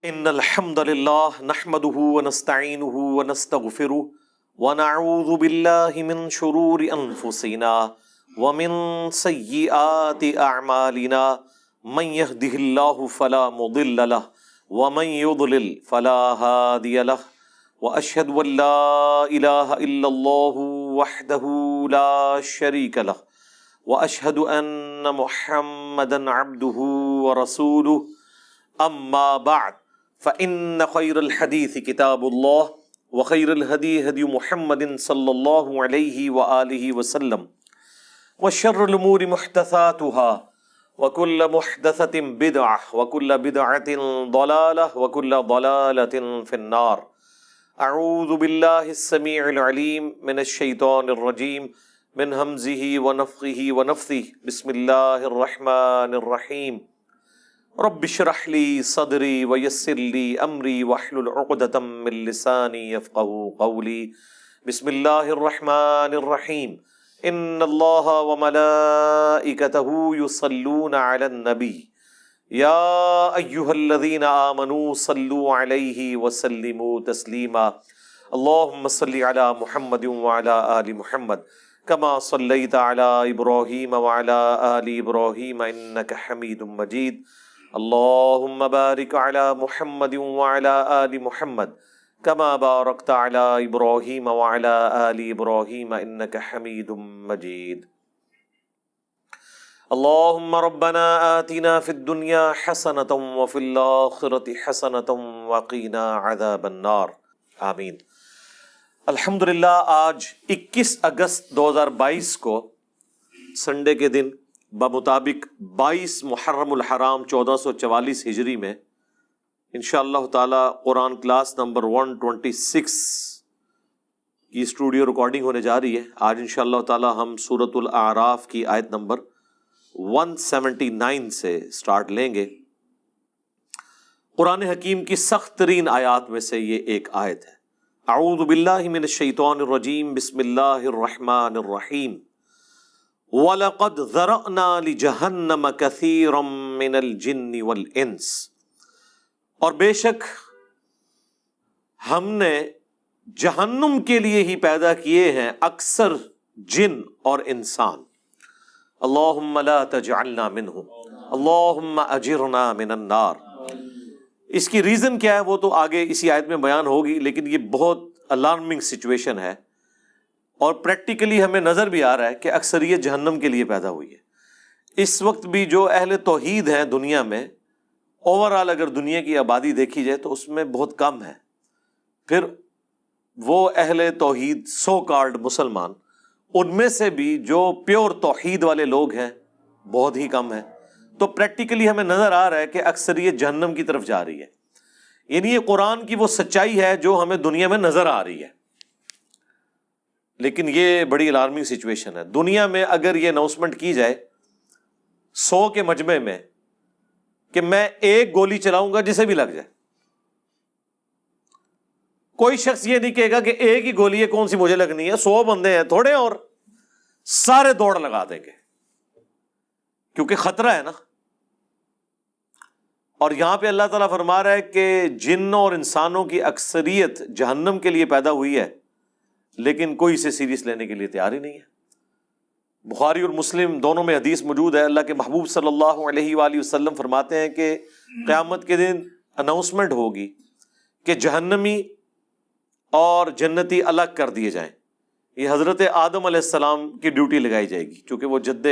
ان الحمد لله نحمده ونستعينه ونستغفره ونعوذ بالله من شرور انفسنا ومن سيئات اعمالنا من يهده الله فلا مضل له ومن يضلل فلا هادي له واشهد ان لا اله الا الله وحده لا شريك له واشهد ان محمدا عبده ورسوله اما بعد فإن خير الحديث كتاب الله وخير الهدي هدي محمد صلى الله عليه وآله وسلم وشر الأمور محدثاتها وكل محدثة بدعة وكل بدعة ضلالة وكل ضلالة في النار. أعوذ بالله السميع العليم من الشيطان الرجيم من همزه ونفخه ونفثه. بسم الله الرحمن الرحيم. رب اشرح لي صدري ويسر لي امري واحلل عقدة من لساني يفقهوا قولي. بسم الله الرحمن الرحيم. ان الله وملائكته يصلون على النبي يا ايها الذين آمنوا صلوا عليه وسلموا تسليما. اللهم صل على محمد وعلى آل محمد كما صليت على ابراهيم وعلى آل ابراهيم انك حميد مجيد. اللهم بارك على محمد وعلى آل محمد كما باركت على إبراهيم وعلى آل إبراهيم إنك حميد مجيد. اللهم ربنا آتنا في الدنيا حسنة وفي الآخرة حسنة وقنا عذاب النار. آمین. الحمدللہ آج 21 اگست 2022 کو سنڈے کے دن بمطابق 22 محرم الحرام 1444 ہجری میں انشاءاللہ تعالی قرآن کلاس نمبر 126 کی اسٹوڈیو ریکارڈنگ ہونے جا رہی ہے. آج انشاءاللہ تعالی ہم سورۃ الاعراف کی آیت نمبر 179 سے سٹارٹ لیں گے. قرآن حکیم کی سخت ترین آیات میں سے یہ ایک آیت ہے. اعوذ باللہ من الشیطان الرجیم. بسم اللہ الرحمن الرحیم. وَلَقَدْ ذَرَأْنَا لِجَهَنَّمَ كَثِيرًا مِّنَ الْجِنِّ وَالْإِنسِ. اور بے شک ہم نے جہنم کے لیے ہی پیدا کیے ہیں اکثر جن اور انسان. اللہم لا تجعلنا منہم اللہم اجرنا من النار. اس کی ریزن کیا ہے وہ تو آگے اسی آیت میں بیان ہوگی، لیکن یہ بہت الارمنگ سچویشن ہے اور پریکٹیکلی ہمیں نظر بھی آ رہا ہے کہ اکثریت جہنم کے لیے پیدا ہوئی ہے. اس وقت بھی جو اہل توحید ہیں دنیا میں، اوورآل اگر دنیا کی آبادی دیکھی جائے تو اس میں بہت کم ہے. پھر وہ اہل توحید سو کالڈ مسلمان، ان میں سے بھی جو پیور توحید والے لوگ ہیں بہت ہی کم ہیں. تو پریکٹیکلی ہمیں نظر آ رہا ہے کہ اکثریت جہنم کی طرف جا رہی ہے. یعنی یہ قرآن کی وہ سچائی ہے جو ہمیں دنیا میں نظر آ رہی ہے. لیکن یہ بڑی الارمنگ سچویشن ہے. دنیا میں اگر یہ اناؤنسمنٹ کی جائے 100 کے مجمع میں کہ میں ایک گولی چلاؤں گا جسے بھی لگ جائے، کوئی شخص یہ نہیں کہے گا کہ ایک ہی گولی ہے کون سی مجھے لگنی ہے، 100 بندے ہیں تھوڑے اور سارے دوڑ لگا دیں گے کیونکہ خطرہ ہے نا. اور یہاں پہ اللہ تعالیٰ فرما رہا ہے کہ جنوں اور انسانوں کی اکثریت جہنم کے لیے پیدا ہوئی ہے، لیکن کوئی اسے سیریس لینے کے لیے تیار ہی نہیں ہے. بخاری اور مسلم دونوں میں حدیث موجود ہے. اللہ کے محبوب صلی اللہ علیہ وآلہ وسلم فرماتے ہیں کہ قیامت کے دن اناؤنسمنٹ ہوگی کہ جہنمی اور جنتی الگ کر دیے جائیں. یہ حضرت آدم علیہ السلام کی ڈیوٹی لگائی جائے گی کیونکہ وہ جد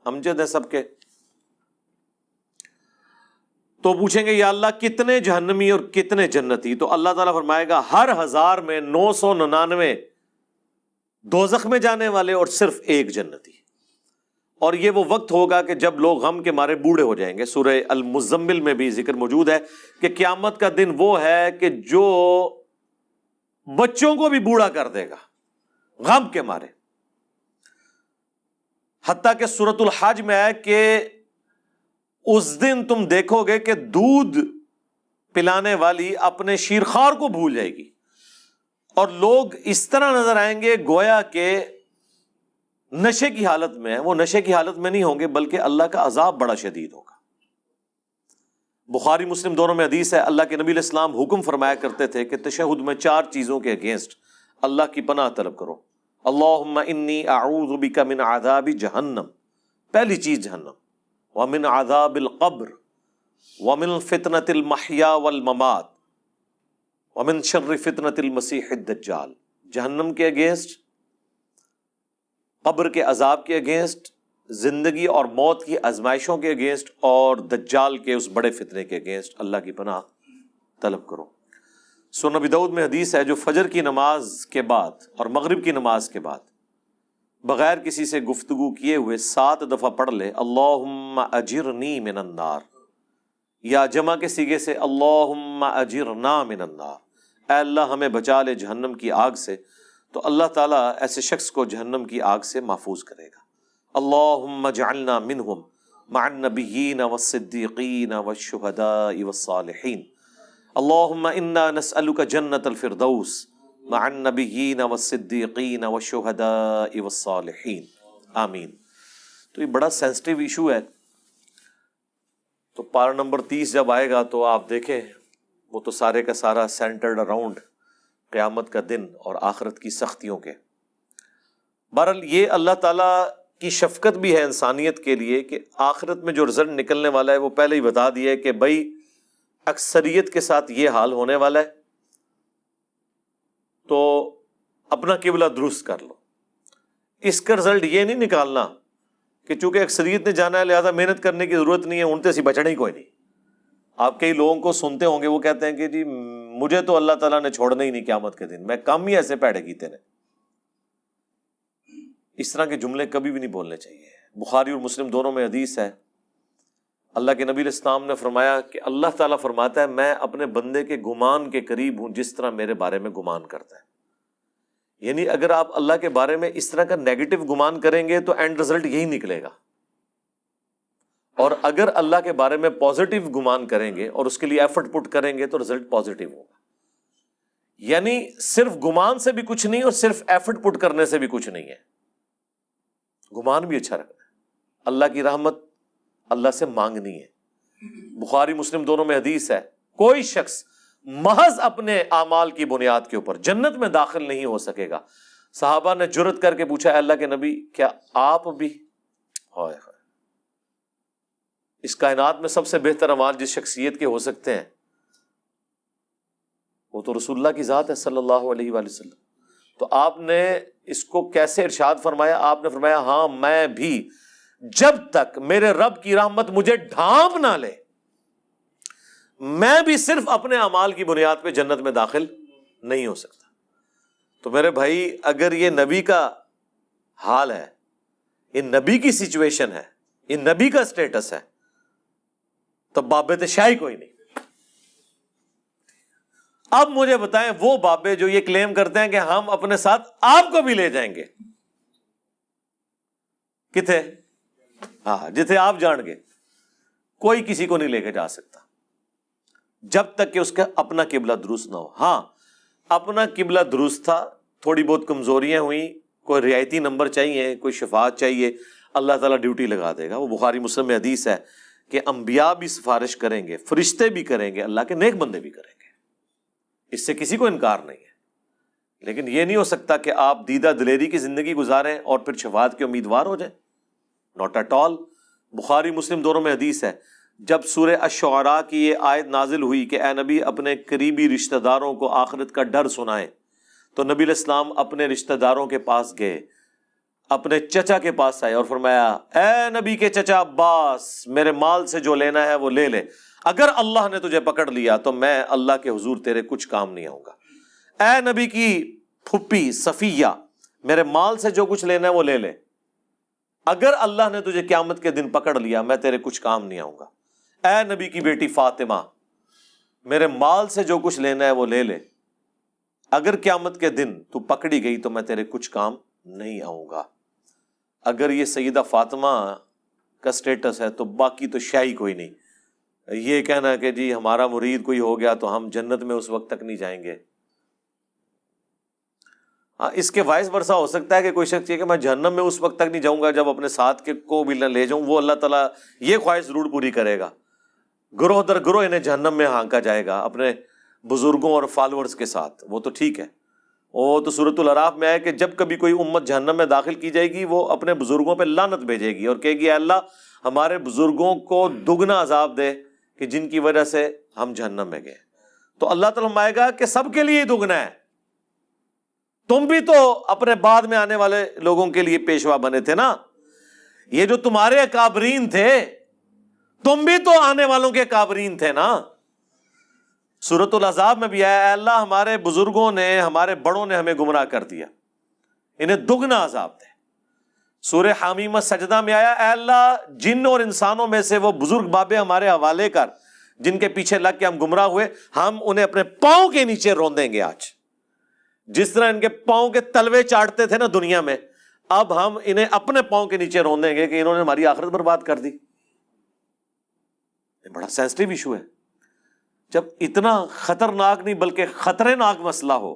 امجد ہیں سب کے. تو پوچھیں گے یا اللہ کتنے جہنمی اور کتنے جنتی؟ تو اللہ تعالیٰ فرمائے گا ہر 1000 میں 999 دوزخ میں جانے والے اور صرف ایک جنتی. اور یہ وہ وقت ہوگا کہ جب لوگ غم کے مارے بوڑھے ہو جائیں گے. سورہ المزمل میں بھی ذکر موجود ہے کہ قیامت کا دن وہ ہے کہ جو بچوں کو بھی بوڑھا کر دے گا غم کے مارے. حتیٰ کہ سورۃ الحج میں ہے کہ اس دن تم دیکھو گے کہ دودھ پلانے والی اپنے شیرخوار کو بھول جائے گی اور لوگ اس طرح نظر آئیں گے گویا کہ نشے کی حالت میں ہیں. وہ نشے کی حالت میں نہیں ہوں گے بلکہ اللہ کا عذاب بڑا شدید ہوگا. بخاری مسلم دونوں میں حدیث ہے، اللہ کے نبی علیہ السلام حکم فرمایا کرتے تھے کہ تشہد میں 4 چیزوں کے اگینسٹ اللہ کی پناہ طلب کرو۔ اللہم انی اعوذ بک من عذاب جہنم، پہلی چیز جہنم، ومن عذاب القبر، ومن فتنۃ المحیا والممات، ومن شر فتنۃ المسیح الدجال۔ جہنم کے اگینسٹ، قبر کے عذاب کے اگینسٹ، زندگی اور موت کی آزمائشوں کے اگینسٹ، اور دجال کے اس بڑے فتنے کے اگینسٹ اللہ کی پناہ طلب کرو۔ سنن ابی داؤد میں حدیث ہے، جو فجر کی نماز کے بعد اور مغرب کی نماز کے بعد بغیر کسی سے گفتگو کیے ہوئے 7 دفعہ پڑھ لے اللہم اجرنی من النار، یا جمع کے صیغے سے اللہم اجرنا من النار، اے اللہ ہمیں بچا لے جہنم کی آگ سے، تو اللہ تعالیٰ ایسے شخص کو جہنم کی آگ سے محفوظ کرے گا۔ اللہم اجعلنا منہم مع النبیین والصدیقین والشہداء والصالحین، اللہم انا نسألک جنت الفردوس مع النبیین والصدیقین والشہداء والصالحین، آمین۔ تو یہ بڑا سینسٹیو ایشو ہے، تو پارہ نمبر 30 جب آئے گا تو آپ دیکھیں وہ تو سارے کا سارا سینٹرڈ اراؤنڈ قیامت کا دن اور آخرت کی سختیوں کے۔ بہرحال یہ اللہ تعالیٰ کی شفقت بھی ہے انسانیت کے لیے کہ آخرت میں جو رزلٹ نکلنے والا ہے وہ پہلے ہی بتا دیا ہے کہ بھائی اکثریت کے ساتھ یہ حال ہونے والا ہے، تو اپنا قبلہ درست کر لو۔ اس کا رزلٹ یہ نہیں نکالنا کہ چونکہ اکثریت نے جانا ہے لہذا محنت کرنے کی ضرورت نہیں ہے، ان سے بچنا ہی کوئی نہیں۔ آپ کئی لوگوں کو سنتے ہوں گے وہ کہتے ہیں کہ جی مجھے تو اللہ تعالیٰ نے چھوڑنا ہی نہیں قیامت کے دن، میں کم ہی ایسے پیڑے کیتے نے۔ اس طرح کے جملے کبھی بھی نہیں بولنے چاہیے۔ بخاری اور مسلم دونوں میں حدیث ہے، اللہ کے نبی علیہ السلام نے فرمایا کہ اللہ تعالیٰ فرماتا ہے میں اپنے بندے کے گمان کے قریب ہوں جس طرح میرے بارے میں گمان کرتا ہے۔ یعنی اگر آپ اللہ کے بارے میں اس طرح کا نیگیٹو گمان کریں گے تو اینڈ رزلٹ یہی نکلے گا، اور اگر اللہ کے بارے میں پازیٹیو گمان کریں گے اور اس کے لیے ایفرٹ پٹ کریں گے تو رزلٹ پازیٹیو ہوگا۔ یعنی صرف گمان سے بھی کچھ نہیں اور صرف ایفرٹ پٹ کرنے سے بھی کچھ نہیں ہے، گمان بھی اچھا رکھنا ہے۔ اللہ کی رحمت اللہ سے مانگنی ہے۔ بخاری مسلم دونوں میں حدیث ہے، کوئی شخص محض اپنے اعمال کی بنیاد کے اوپر جنت میں داخل نہیں ہو سکے گا۔ صحابہ نے جرأت کر کے پوچھا، اے اللہ کے نبی کیا آپ بھی؟ ہائے ہائے، اس کائنات میں سب سے بہتر اعمال جس شخصیت کے ہو سکتے ہیں وہ تو رسول اللہ کی ذات ہے صلی اللہ علیہ وآلہ وسلم۔ تو آپ نے اس کو کیسے ارشاد فرمایا؟ آپ نے فرمایا ہاں میں بھی جب تک میرے رب کی رحمت مجھے ڈھانپ نہ لے میں بھی صرف اپنے اعمال کی بنیاد پہ جنت میں داخل نہیں ہو سکتا۔ تو میرے بھائی اگر یہ نبی کا حال ہے، یہ نبی کی سچویشن ہے، یہ نبی کا سٹیٹس ہے، تو بابے شاہی کوئی نہیں۔ اب مجھے بتائیں وہ بابے جو یہ کلیم کرتے ہیں کہ ہم اپنے ساتھ آپ کو بھی لے جائیں گے، کتنے؟ ہاں جتنے آپ جان گے، کوئی کسی کو نہیں لے کے جا سکتا جب تک کہ اس کا اپنا قبلہ درست نہ ہو۔ ہاں اپنا قبلہ درست تھا، تھوڑی بہت کمزوریاں ہوئیں، کوئی رعایتی نمبر چاہیے، کوئی شفاعت چاہیے، اللہ تعالیٰ ڈیوٹی لگا دے گا۔ وہ بخاری مسلم میں حدیث ہے کہ انبیاء بھی سفارش کریں گے، فرشتے بھی کریں گے، اللہ کے نیک بندے بھی کریں گے، اس سے کسی کو انکار نہیں ہے۔ لیکن یہ نہیں ہو سکتا کہ آپ دیدہ دلیری کی زندگی گزاریں اور پھر شفاعت کے امیدوار ہو جائیں، ناٹ ایٹ آل۔ بخاری مسلم دونوں میں حدیث ہے، جب سورہ الشعراء کی یہ آیت نازل ہوئی کہ اے نبی اپنے قریبی رشتہ داروں کو آخرت کا ڈر سنائیں، تو نبی علیہ السلام اپنے رشتہ داروں کے پاس گئے، اپنے چچا کے پاس آئے اور فرمایا اے نبی کے چچا عباس، میرے مال سے جو لینا ہے وہ لے لے، اگر اللہ نے تجھے پکڑ لیا تو میں اللہ کے حضور تیرے کچھ کام نہیں آؤں گا۔ اے نبی کی پھپھی صفیہ، میرے مال سے جو کچھ لینا ہے وہ لے لے، اگر اللہ نے تجھے قیامت کے دن پکڑ لیا میں تیرے کچھ کام نہیں آؤں گا۔ اے نبی کی بیٹی فاطمہ، میرے مال سے جو کچھ لینا ہے وہ لے لے، اگر قیامت کے دن تو پکڑی گئی تو میں تیرے کچھ کام نہیں آؤں گا۔ اگر یہ سیدہ فاطمہ کا سٹیٹس ہے تو باقی تو شاہی کوئی نہیں۔ یہ کہنا کہ جی ہمارا مرید کوئی ہو گیا تو ہم جنت میں اس وقت تک نہیں جائیں گے، ہاں اس کے وائس ورثہ ہو سکتا ہے کہ کوئی شخص یہ کہ میں جہنم میں اس وقت تک نہیں جاؤں گا جب اپنے ساتھ کے کو بھی نہ لے جاؤں، وہ اللہ تعالیٰ یہ خواہش ضرور پوری کرے گا۔ گروہ در گروہ انہیں جہنم میں ہانکا جائے گا اپنے بزرگوں اور فالورز کے ساتھ، وہ تو ٹھیک ہے، وہ تو سورۃ الاعراف میں ہے کہ جب کبھی کوئی امت جہنم میں داخل کی جائے گی وہ اپنے بزرگوں پہ لعنت بھیجے گی اور کہے گی اے اللہ ہمارے بزرگوں کو دگنا عذاب دے کہ جن کی وجہ سے ہم جہنم میں گئے۔ تو اللہ تعالیٰ فرمائے گا کہ سب کے لیے دگنا ہے، تم بھی تو اپنے بعد میں آنے والے لوگوں کے لیے پیشوا بنے تھے نا، یہ جو تمہارے اکابرین تھے تم بھی تو آنے والوں کے اکابرین تھے نا۔ سورۃ الاحزاب میں بھی آیا اے اللہ ہمارے بزرگوں نے، ہمارے بڑوں نے ہمیں گمراہ کر دیا، انہیں دگنا عذاب دے۔ سورہ حامیم سجدہ میں آیا اے اللہ جن اور انسانوں میں سے وہ بزرگ بابے ہمارے حوالے کر جن کے پیچھے لگ کے ہم گمراہ ہوئے، ہم انہیں اپنے پاؤں کے نیچے روندیں گے آج، جس طرح ان کے پاؤں کے تلوے چاٹتے تھے نا دنیا میں، اب ہم انہیں اپنے پاؤں کے نیچے روندیں گے کہ انہوں نے ہماری آخرت برباد کر دی۔ یہ بڑا سینسٹیو ایشو ہے، جب اتنا خطرناک نہیں بلکہ خطرے ناک مسئلہ ہو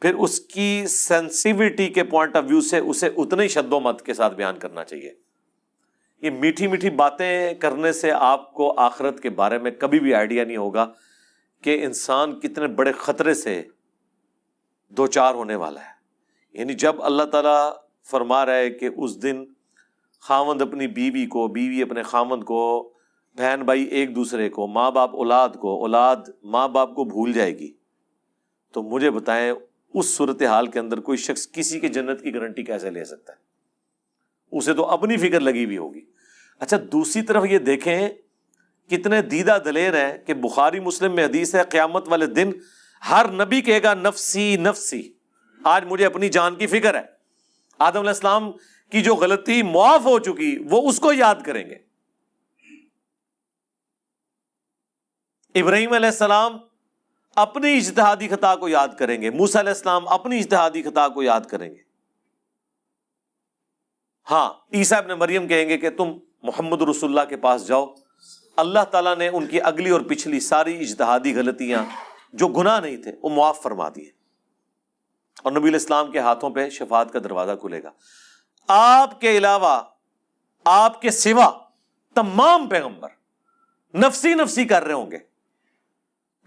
پھر اس کی سینسیوٹی کے پوائنٹ آف ویو سے اسے اتنے شد و مت کے ساتھ بیان کرنا چاہیے۔ یہ میٹھی میٹھی باتیں کرنے سے آپ کو آخرت کے بارے میں کبھی بھی آئیڈیا نہیں ہوگا کہ انسان کتنے بڑے خطرے سے دوچار ہونے والا ہے۔ یعنی جب اللہ تعالیٰ فرما رہا ہے کہ اس دن خاوند اپنی بیوی کو، بیوی اپنے خاوند کو، بہن بھائی ایک دوسرے کو، ماں باپ اولاد کو، اولاد ماں باپ کو بھول جائے گی، تو مجھے بتائیں اس صورتحال کے اندر کوئی شخص کسی کے جنت کی گارنٹی کیسے لے سکتا ہے؟ اسے تو اپنی فکر لگی ہوئی ہوگی۔ اچھا دوسری طرف یہ دیکھیں کتنے دیدہ دلیر ہیں کہ بخاری مسلم میں حدیث ہے قیامت والے دن ہر نبی کہے گا نفسی نفسی، آج مجھے اپنی جان کی فکر ہے۔ آدم علیہ السلام کی جو غلطی معاف ہو چکی وہ اس کو یاد کریں گے، ابراہیم علیہ السلام اپنی اجتہادی خطا کو یاد کریں گے، موسیٰ علیہ السلام اپنی اجتہادی خطا کو یاد کریں گے۔ ہاں عیسیٰ ابن مریم کہیں گے کہ تم محمد رسول اللہ کے پاس جاؤ، اللہ تعالیٰ نے ان کی اگلی اور پچھلی ساری اجتہادی غلطیاں جو گناہ نہیں تھے وہ معاف فرما دیے، اور نبی علیہ السلام کے ہاتھوں پہ شفاعت کا دروازہ کھلے گا۔ آپ کے علاوہ، آپ کے سوا تمام پیغمبر نفسی نفسی کر رہے ہوں گے،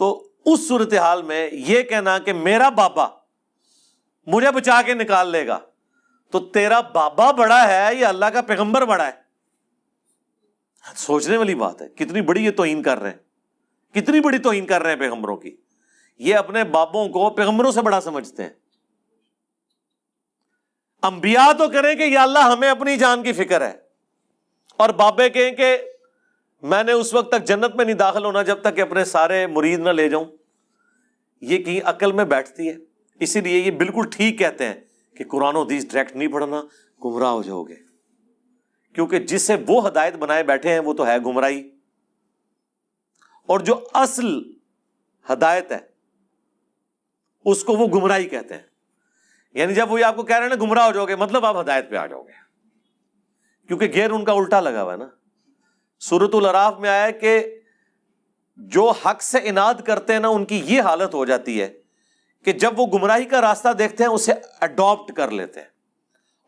تو اس صورتحال میں یہ کہنا کہ میرا بابا مجھے بچا کے نکال لے گا، تو تیرا بابا بڑا ہے یا اللہ کا پیغمبر بڑا ہے؟ سوچنے والی بات ہے، کتنی بڑی یہ توہین کر رہے ہیں، کتنی بڑی توہین کر رہے ہیں پیغمبروں کی۔ یہ اپنے بابوں کو پیغمبروں سے بڑا سمجھتے ہیں۔ انبیاء تو کریں کہ یا اللہ ہمیں اپنی جان کی فکر ہے، اور بابے کہیں کہ میں نے اس وقت تک جنت میں نہیں داخل ہونا جب تک کہ اپنے سارے مرید نہ لے جاؤں۔ یہ کہیں عقل میں بیٹھتی ہے؟ اسی لیے یہ بالکل ٹھیک کہتے ہیں کہ قرآن و حدیث ڈائریکٹ نہیں پڑھنا، گمراہ ہو جاؤ گے، کیونکہ جس سے وہ ہدایت بنائے بیٹھے ہیں وہ تو ہے گمراہی، اور جو اصل ہدایت ہے اس کو وہ گمراہی کہتے ہیں۔ یعنی جب وہ آپ کو کہہ رہے ہیں نا گمراہ ہو جاؤ گے، مطلب آپ ہدایت پہ آ جاؤ گے، کیونکہ گیئر ان کا الٹا لگا ہوا ہے نا۔ سورۃ الاعراف میں آیا کہ جو حق سے اناد کرتے ہیں نا ان کی یہ حالت ہو جاتی ہے کہ جب وہ گمراہی کا راستہ دیکھتے ہیں اسے اڈاپٹ کر لیتے ہیں،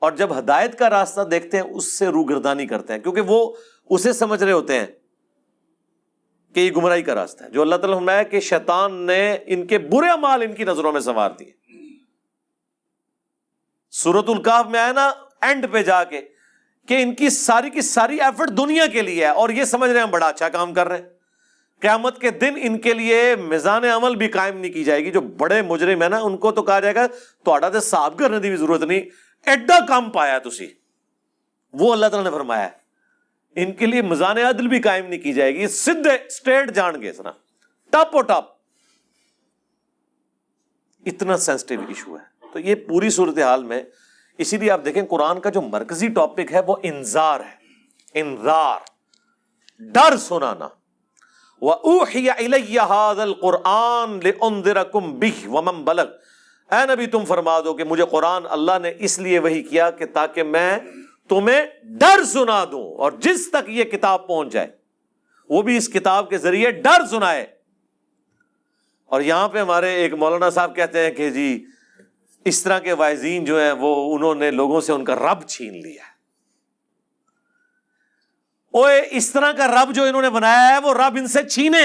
اور جب ہدایت کا راستہ دیکھتے ہیں اس سے روگردانی کرتے ہیں، کیونکہ وہ اسے سمجھ رہے ہوتے ہیں کہ یہ گمراہی کا راستہ ہے۔ جو اللہ تعالیٰ نے فرمایا کہ شیطان نے ان کے برے اعمال ان کی نظروں میں سنوار دیے۔ سورۃ الکہف میں آیا نا اینڈ پہ جا کے کہ ان کی ساری ایفرٹ دنیا کے لیے ہے، اور یہ سمجھ رہے ہیں ہم بڑا اچھا کام کر رہے ہیں۔ قیامت کے دن ان کے لیے میزان عمل بھی قائم نہیں کی جائے گی۔ جو بڑے مجرم ہیں نا ان کو تو کہا جائے گا تہاڈا تے حساب کرنے دی بھی ضرورت نہیں، ایڈا کام پایا تسی۔ وہ اللہ تعالیٰ نے فرمایا ہے ان کے لیے میزان عدل بھی قائم نہیں کی جائے گی، سیدھے اسٹریٹ جان گے، سنا ٹاپ و ٹاپ۔ اتنا سینسٹیو ایشو ہے۔ تو یہ پوری صورتحال میں اسی لیے آپ دیکھیں قرآن کا جو مرکزی ٹاپک ہے وہ انذار ہے، انذار، ڈر سنانا۔ وَأُوحِيَ إِلَيَّ هَذَا الْقُرْآنُ لِأُنذِرَكُم بِهِ وَمَن بَلَغَ، اے نبی تم فرما دو کہ مجھے قرآن اللہ نے اس لیے وحی کیا کہ تاکہ میں تمہیں ڈر سنا دوں، اور جس تک یہ کتاب پہنچ جائے وہ بھی اس کتاب کے ذریعے ڈر سنائے۔ اور یہاں پہ ہمارے ایک مولانا صاحب کہتے ہیں کہ جی اس طرح کے واعظین جو ہیں وہ انہوں نے لوگوں سے ان کا رب چھین لیا ہے۔ اوے اس طرح کا رب جو انہوں نے بنایا ہے وہ رب ان سے چھینے،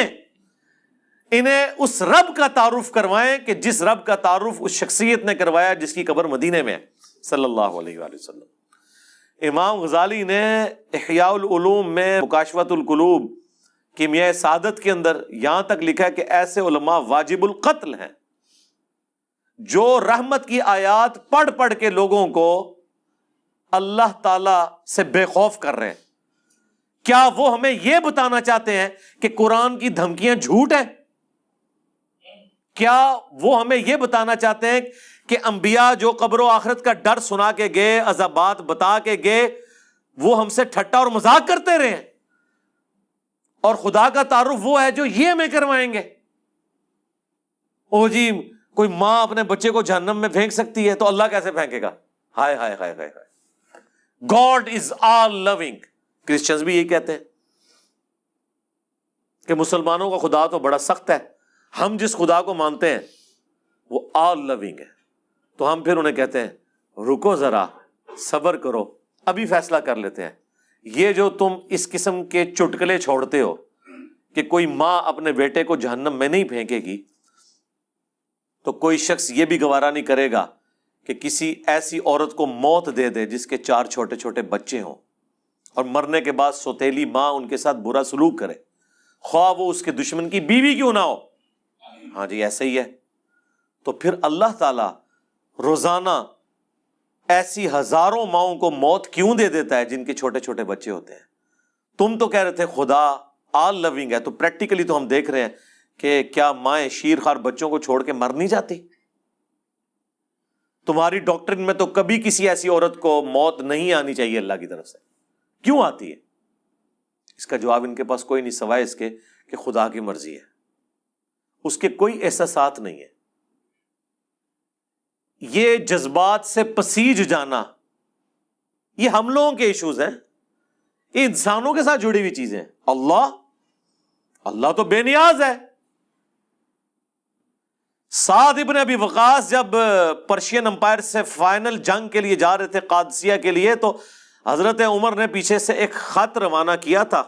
انہیں اس رب کا تعارف کروائیں کہ جس رب کا تعارف اس شخصیت نے کروایا جس کی قبر مدینے میں ہے صلی اللہ علیہ وآلہ وسلم۔ امام غزالی نے احیاء العلوم میں مکاشفۃ القلوب کیمیائے سعادت کے اندر یہاں تک لکھا ہے کہ ایسے علماء واجب القتل ہیں جو رحمت کی آیات پڑھ پڑھ کے لوگوں کو اللہ تعالی سے بے خوف کر رہے ہیں۔ کیا وہ ہمیں یہ بتانا چاہتے ہیں کہ قرآن کی دھمکیاں جھوٹ ہیں؟ کیا وہ ہمیں یہ بتانا چاہتے ہیں کہ انبیاء جو قبر و آخرت کا ڈر سنا کے گئے، عذابات بتا کے گئے، وہ ہم سے ٹھٹا اور مذاق کرتے رہے ہیں، اور خدا کا تعارف وہ ہے جو یہ ہمیں کروائیں گے؟ او جی کوئی ماں اپنے بچے کو جہنم میں پھینک سکتی ہے تو اللہ کیسے پھینکے گا؟ ہائے ہائے ہائے ہائے ہائے، God is all living. Christians بھی یہی کہتے ہیں کہ مسلمانوں کا خدا تو بڑا سخت ہے، ہم جس خدا کو مانتے ہیں وہ آل لونگ ہے، تو ہم پھر انہیں کہتے ہیں رکو ذرا، صبر کرو، ابھی فیصلہ کر لیتے ہیں۔ یہ جو تم اس قسم کے چٹکلے چھوڑتے ہو کہ کوئی ماں اپنے بیٹے کو جہنم میں نہیں پھینکے گی، تو کوئی شخص یہ بھی گوارا نہیں کرے گا کہ کسی ایسی عورت کو موت دے دے جس کے 4 چھوٹے چھوٹے بچے ہوں، اور مرنے کے بعد سوتیلی ماں ان کے ساتھ برا سلوک کرے، خواہ وہ اس کے دشمن کی بیوی کیوں نہ ہو۔ ہاں جی ایسے ہی ہے۔ تو پھر اللہ تعالی روزانہ ایسی ہزاروں ماؤں کو موت کیوں دے دیتا ہے جن کے چھوٹے چھوٹے بچے ہوتے ہیں؟ تم تو کہہ رہے تھے خدا آل لونگ ہے، تو پریکٹیکلی تو ہم دیکھ رہے ہیں کہ کیا مائیں شیرخوار بچوں کو چھوڑ کے مر نہیں جاتی؟ تمہاری ڈاکٹرن میں تو کبھی کسی ایسی عورت کو موت نہیں آنی چاہیے اللہ کی طرف سے، کیوں آتی ہے؟ اس کا جواب ان کے پاس کوئی نہیں سوائے اس کے کہ خدا کی مرضی ہے، اس کے کوئی احساسات نہیں ہے۔ یہ جذبات سے پسیج جانا یہ ہم لوگوں کے ایشوز ہیں، یہ انسانوں کے ساتھ جڑی ہوئی چیزیں ہیں۔ اللہ تو بے نیاز ہے۔ سعد ابن ابی وقاص جب پرشین امپائر سے فائنل جنگ کے لیے جا رہے تھے قادسیہ کے لیے، تو حضرت عمر نے پیچھے سے ایک خط روانہ کیا تھا،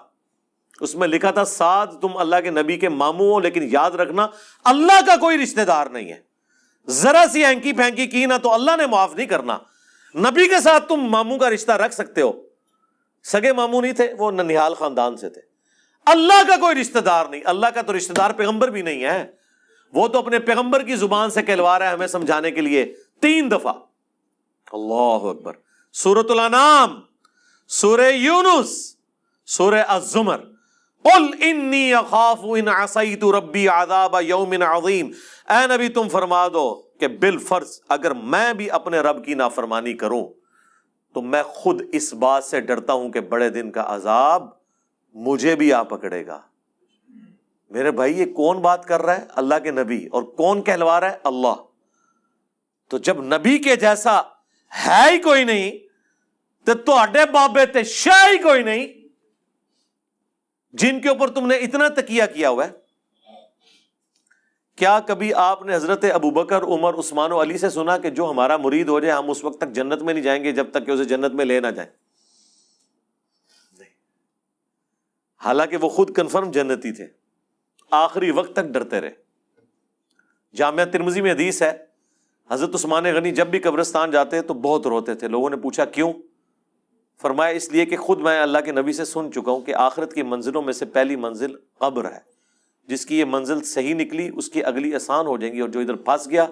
اس میں لکھا تھا سعد تم اللہ کے نبی کے ماموں ہو، لیکن یاد رکھنا اللہ کا کوئی رشتہ دار نہیں ہے، ذرا سی ہینکی پھینکی کی نا تو اللہ نے معاف نہیں کرنا۔ نبی کے ساتھ تم ماموں کا رشتہ رکھ سکتے ہو، سگے ماموں نہیں تھے، وہ ننیال خاندان سے تھے، اللہ کا کوئی رشتہ دار نہیں۔ اللہ کا تو رشتہ دار پیغمبر بھی نہیں ہے، وہ تو اپنے پیغمبر کی زبان سے کہلوا رہا ہے ہمیں سمجھانے کے لیے 3 دفعہ۔ اللہ اکبر۔ سورۃ الانعام، سورہ یونس، سورہ الزمر، قل انی اخاف ان عصیت ربی عذاب یوم عظیم۔ اے نبی تم فرما دو کہ بالفرض اگر میں بھی اپنے رب کی نافرمانی کروں تو میں خود اس بات سے ڈرتا ہوں کہ بڑے دن کا عذاب مجھے بھی آ پکڑے گا۔ میرے بھائی یہ کون بات کر رہا ہے؟ اللہ کے نبی، اور کون کہلوا رہا ہے؟ اللہ۔ تو جب نبی کے جیسا ہے ہی کوئی نہیں تو تہاڈے بابے تے شاہ ہی کوئی نہیں جن کے اوپر تم نے اتنا تکیہ کیا ہوا ہے۔ کیا کبھی آپ نے حضرت ابوبکر، عمر، عثمان و علی سے سنا کہ جو ہمارا مرید ہو جائے ہم اس وقت تک جنت میں نہیں جائیں گے جب تک کہ اسے جنت میں لے نہ جائیں؟ نہیں، حالانکہ وہ خود کنفرم جنتی تھے، آخری وقت تک ڈرتے رہے۔ جامعہ ترمذی میں حدیث ہے، حضرت عثمان غنی جب بھی قبرستان جاتے تو بہت روتے تھے۔ لوگوں نے پوچھا کیوں؟ فرمایا اس لیے کہ خود میں اللہ کے نبی سے سن چکا ہوں کہ آخرت کی منزلوں میں سے پہلی منزل قبر ہے، جس کی یہ منزل صحیح نکلی اس کی اگلی آسان ہو جائیں گی، اور جو ادھر پھنس گیا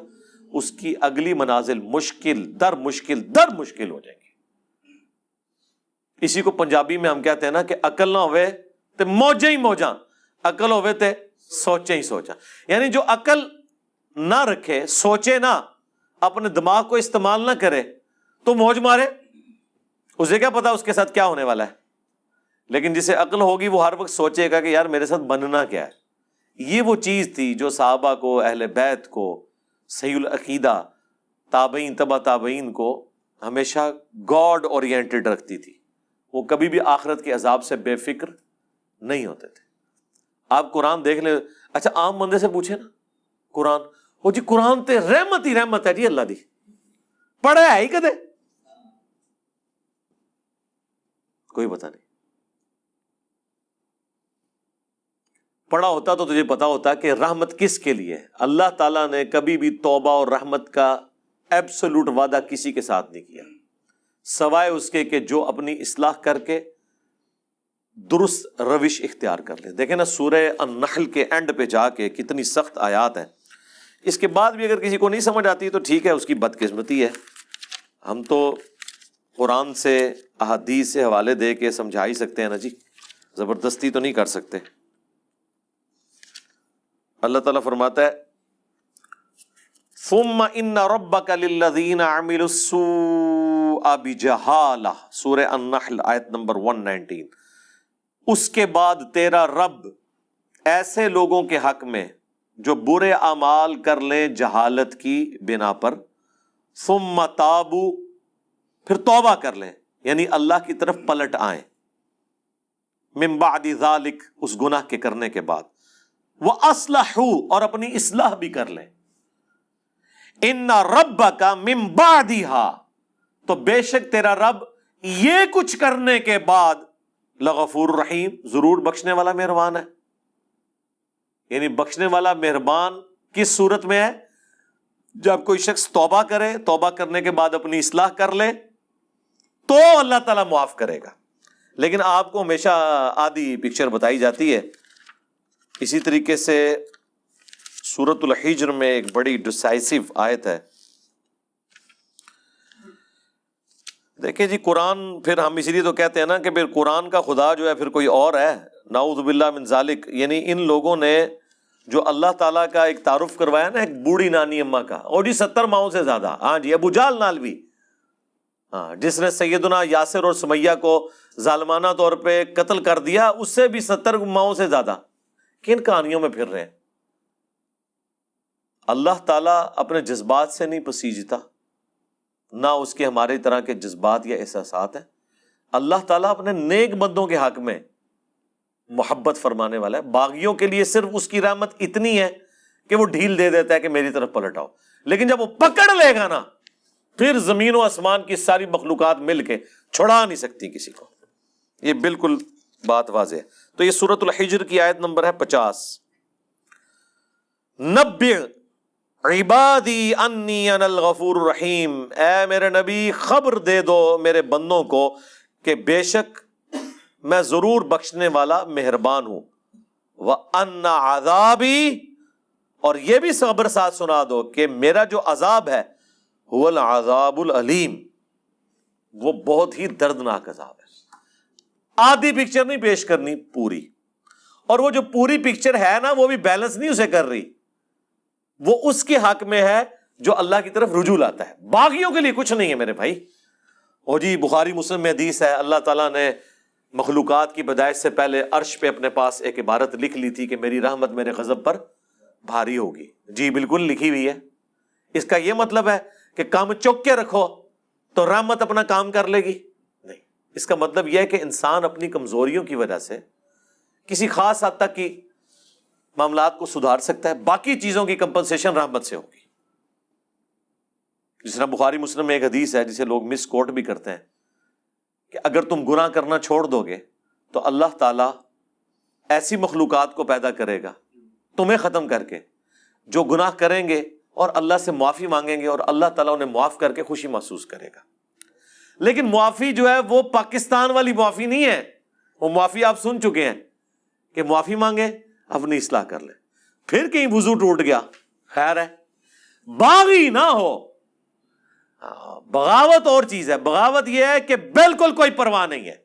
اس کی اگلی منازل مشکل در مشکل در مشکل ہو جائیں گی۔ اسی کو پنجابی میں ہم کہتے ہیں نا کہ عقل نہ ہوئے تے موجیں ہی موجاں، عقل ہوئے تے سوچیں ہی سوچاں۔ یعنی جو عقل نہ رکھے، سوچے نہ، اپنے دماغ کو استعمال نہ کرے تو موج مارے، اسے کیا پتا اس کے ساتھ کیا ہونے والا ہے۔ لیکن جسے عقل ہوگی وہ ہر وقت سوچے گا کہ یار میرے ساتھ بننا کیا ہے۔ یہ وہ چیز تھی جو صحابہ کو، اہل بیت کو، صحیح العقیدہ، تابعین، تبع تابعین کو ہمیشہ گاڈ اورینٹڈ رکھتی تھی۔ وہ کبھی بھی آخرت کے عذاب سے بے فکر نہیں ہوتے تھے۔ آپ قرآن دیکھ لیں، اچھا عام بندے سے پوچھیں نا قرآن، وہ جی قرآن تے رحمت ہی رحمت ہے جی اللہ دی، پڑھا ہے ہی کدے؟ کوئی پتہ نہیں۔ پڑھا ہوتا تو تجھے پتا ہوتا کہ رحمت کس کے لیے ہے۔ اللہ تعالیٰ نے کبھی بھی توبہ اور رحمت کا ایبسولوٹ وعدہ کسی کے ساتھ نہیں کیا، سوائے اس کے کہ جو اپنی اصلاح کر کے درست روش اختیار کر لے۔ دیکھیں نا سورہ النحل کے اینڈ پہ جا کے کتنی سخت آیات ہیں۔ اس کے بعد بھی اگر کسی کو نہیں سمجھ آتی تو ٹھیک ہے، اس کی بدقسمتی ہے۔ ہم تو قرآن سے احادیث سے حوالے دے کے سمجھا ہی سکتے ہیں نا جی، زبردستی تو نہیں کر سکتے۔ اللہ تعالیٰ فرماتا ہے ثم ان ربک للذین عملوا السوء بجہالہ، سورہ النحل آیت نمبر 119۔ اس کے بعد تیرا رب ایسے لوگوں کے حق میں جو برے اعمال کر لیں جہالت کی بنا پر، ثم تابوا، پھر توبہ کر لیں، یعنی اللہ کی طرف پلٹ آئیں، من بعد ذالک، اس گناہ کے کرنے کے بعد، وَأَصْلَحُوا، اور اپنی اصلاح بھی کر لیں، إِنَّ رَبَّكَ مِن بَعْدِهَا، تو بے شک تیرا رب یہ کچھ کرنے کے بعد لغفور رحیم، ضرور بخشنے والا مہربان ہے۔ یعنی بخشنے والا مہربان کس صورت میں ہے؟ جب کوئی شخص توبہ کرے، توبہ کرنے کے بعد اپنی اصلاح کر لے تو اللہ تعالیٰ معاف کرے گا۔ لیکن آپ کو ہمیشہ آدھی پکچر بتائی جاتی ہے۔ اسی طریقے سے سورۃ الحجر میں ایک بڑی ڈسائسو آیت ہے۔ دیکھیں جی قرآن، پھر ہم اسی لیے تو کہتے ہیں نا کہ پھر قرآن کا خدا جو ہے پھر کوئی اور ہے، نعوذ باللہ من ذالک۔ یعنی ان لوگوں نے جو اللہ تعالیٰ کا ایک تعارف کروایا نا ایک بوڑھی نانی اماں کا، اور جی 70 ماؤں سے زیادہ، ہاں جی ابو جہل نال بھی، ہاں جس نے سیدنا یاسر اور سمیہ کو ظالمانہ طور پہ قتل کر دیا، اس سے بھی 70 ماؤں سے زیادہ۔ کن کہانیوں میں پھر رہے ہیں؟ اللہ تعالیٰ اپنے جذبات سے نہیں پسیجتا، نہ اس کے ہمارے طرح کے جذبات یا احساسات ہیں۔ اللہ تعالیٰ اپنے نیک بندوں کے حق میں محبت فرمانے والا ہے۔ باغیوں کے لیے صرف اس کی رحمت اتنی ہے کہ وہ ڈھیل دے دیتا ہے کہ میری طرف پلٹ آؤ، لیکن جب وہ پکڑ لے گا نا پھر زمین و آسمان کی ساری مخلوقات مل کے چھڑا نہیں سکتی کسی کو۔ یہ بالکل بات واضح ہے۔ تو یہ سورۃ الحجر کی آیت نمبر ہے 50۔ نبئ عبادی انی انا الغفور الرحیم، اے میرے نبی خبر دے دو میرے بندوں کو کہ بے شک میں ضرور بخشنے والا مہربان ہوں، وَأَنَّ عَذَابِي، اور یہ بھی خبر ساتھ سنا دو کہ میرا جو عذاب ہے هو العذاب العلیم، وہ بہت ہی دردناک عذاب ہے۔ آدھی پکچر نہیں پیش کرنی، پوری، اور وہ جو پوری پکچر ہے نا وہ بھی بیلنس نہیں اسے کر رہی، وہ اس کے حق میں ہے جو اللہ کی طرف رجوع لاتا ہے۔ باغیوں کے لیے کچھ نہیں ہے میرے بھائی۔ اور جی بخاری مسلم میں حدیث ہے، اللہ تعالیٰ نے مخلوقات کی پیدائش سے پہلے عرش پہ اپنے پاس ایک عبارت لکھ لی تھی کہ میری رحمت میرے غضب پر بھاری ہوگی۔ جی بالکل لکھی ہوئی ہے۔ اس کا یہ مطلب ہے کہ کام چوک کے رکھو تو رحمت اپنا کام کر لے گی؟ نہیں، اس کا مطلب یہ ہے کہ انسان اپنی کمزوریوں کی وجہ سے کسی خاص حد تک کی معاملات کو سدھار سکتا ہے، باقی چیزوں کی کمپنسیشن رحمت سے ہوگی۔ جس طرح بخاری مسلم میں ایک حدیث ہے جسے لوگ مس کوٹ بھی کرتے ہیں کہ اگر تم گناہ کرنا چھوڑ دو گے تو اللہ تعالیٰ ایسی مخلوقات کو پیدا کرے گا تمہیں ختم کر کے جو گناہ کریں گے اور اللہ سے معافی مانگیں گے، اور اللہ تعالیٰ انہیں معاف کر کے خوشی محسوس کرے گا۔ لیکن معافی جو ہے وہ پاکستان والی معافی نہیں ہے۔ وہ معافی آپ سن چکے ہیں کہ معافی مانگے اپنی اصلاح کر لے، پھر کہیں وضو ٹوٹ گیا خیر ہے، باغی نہ ہو۔ بغاوت اور چیز ہے۔ بغاوت یہ ہے کہ بالکل کوئی پرواہ نہیں ہے،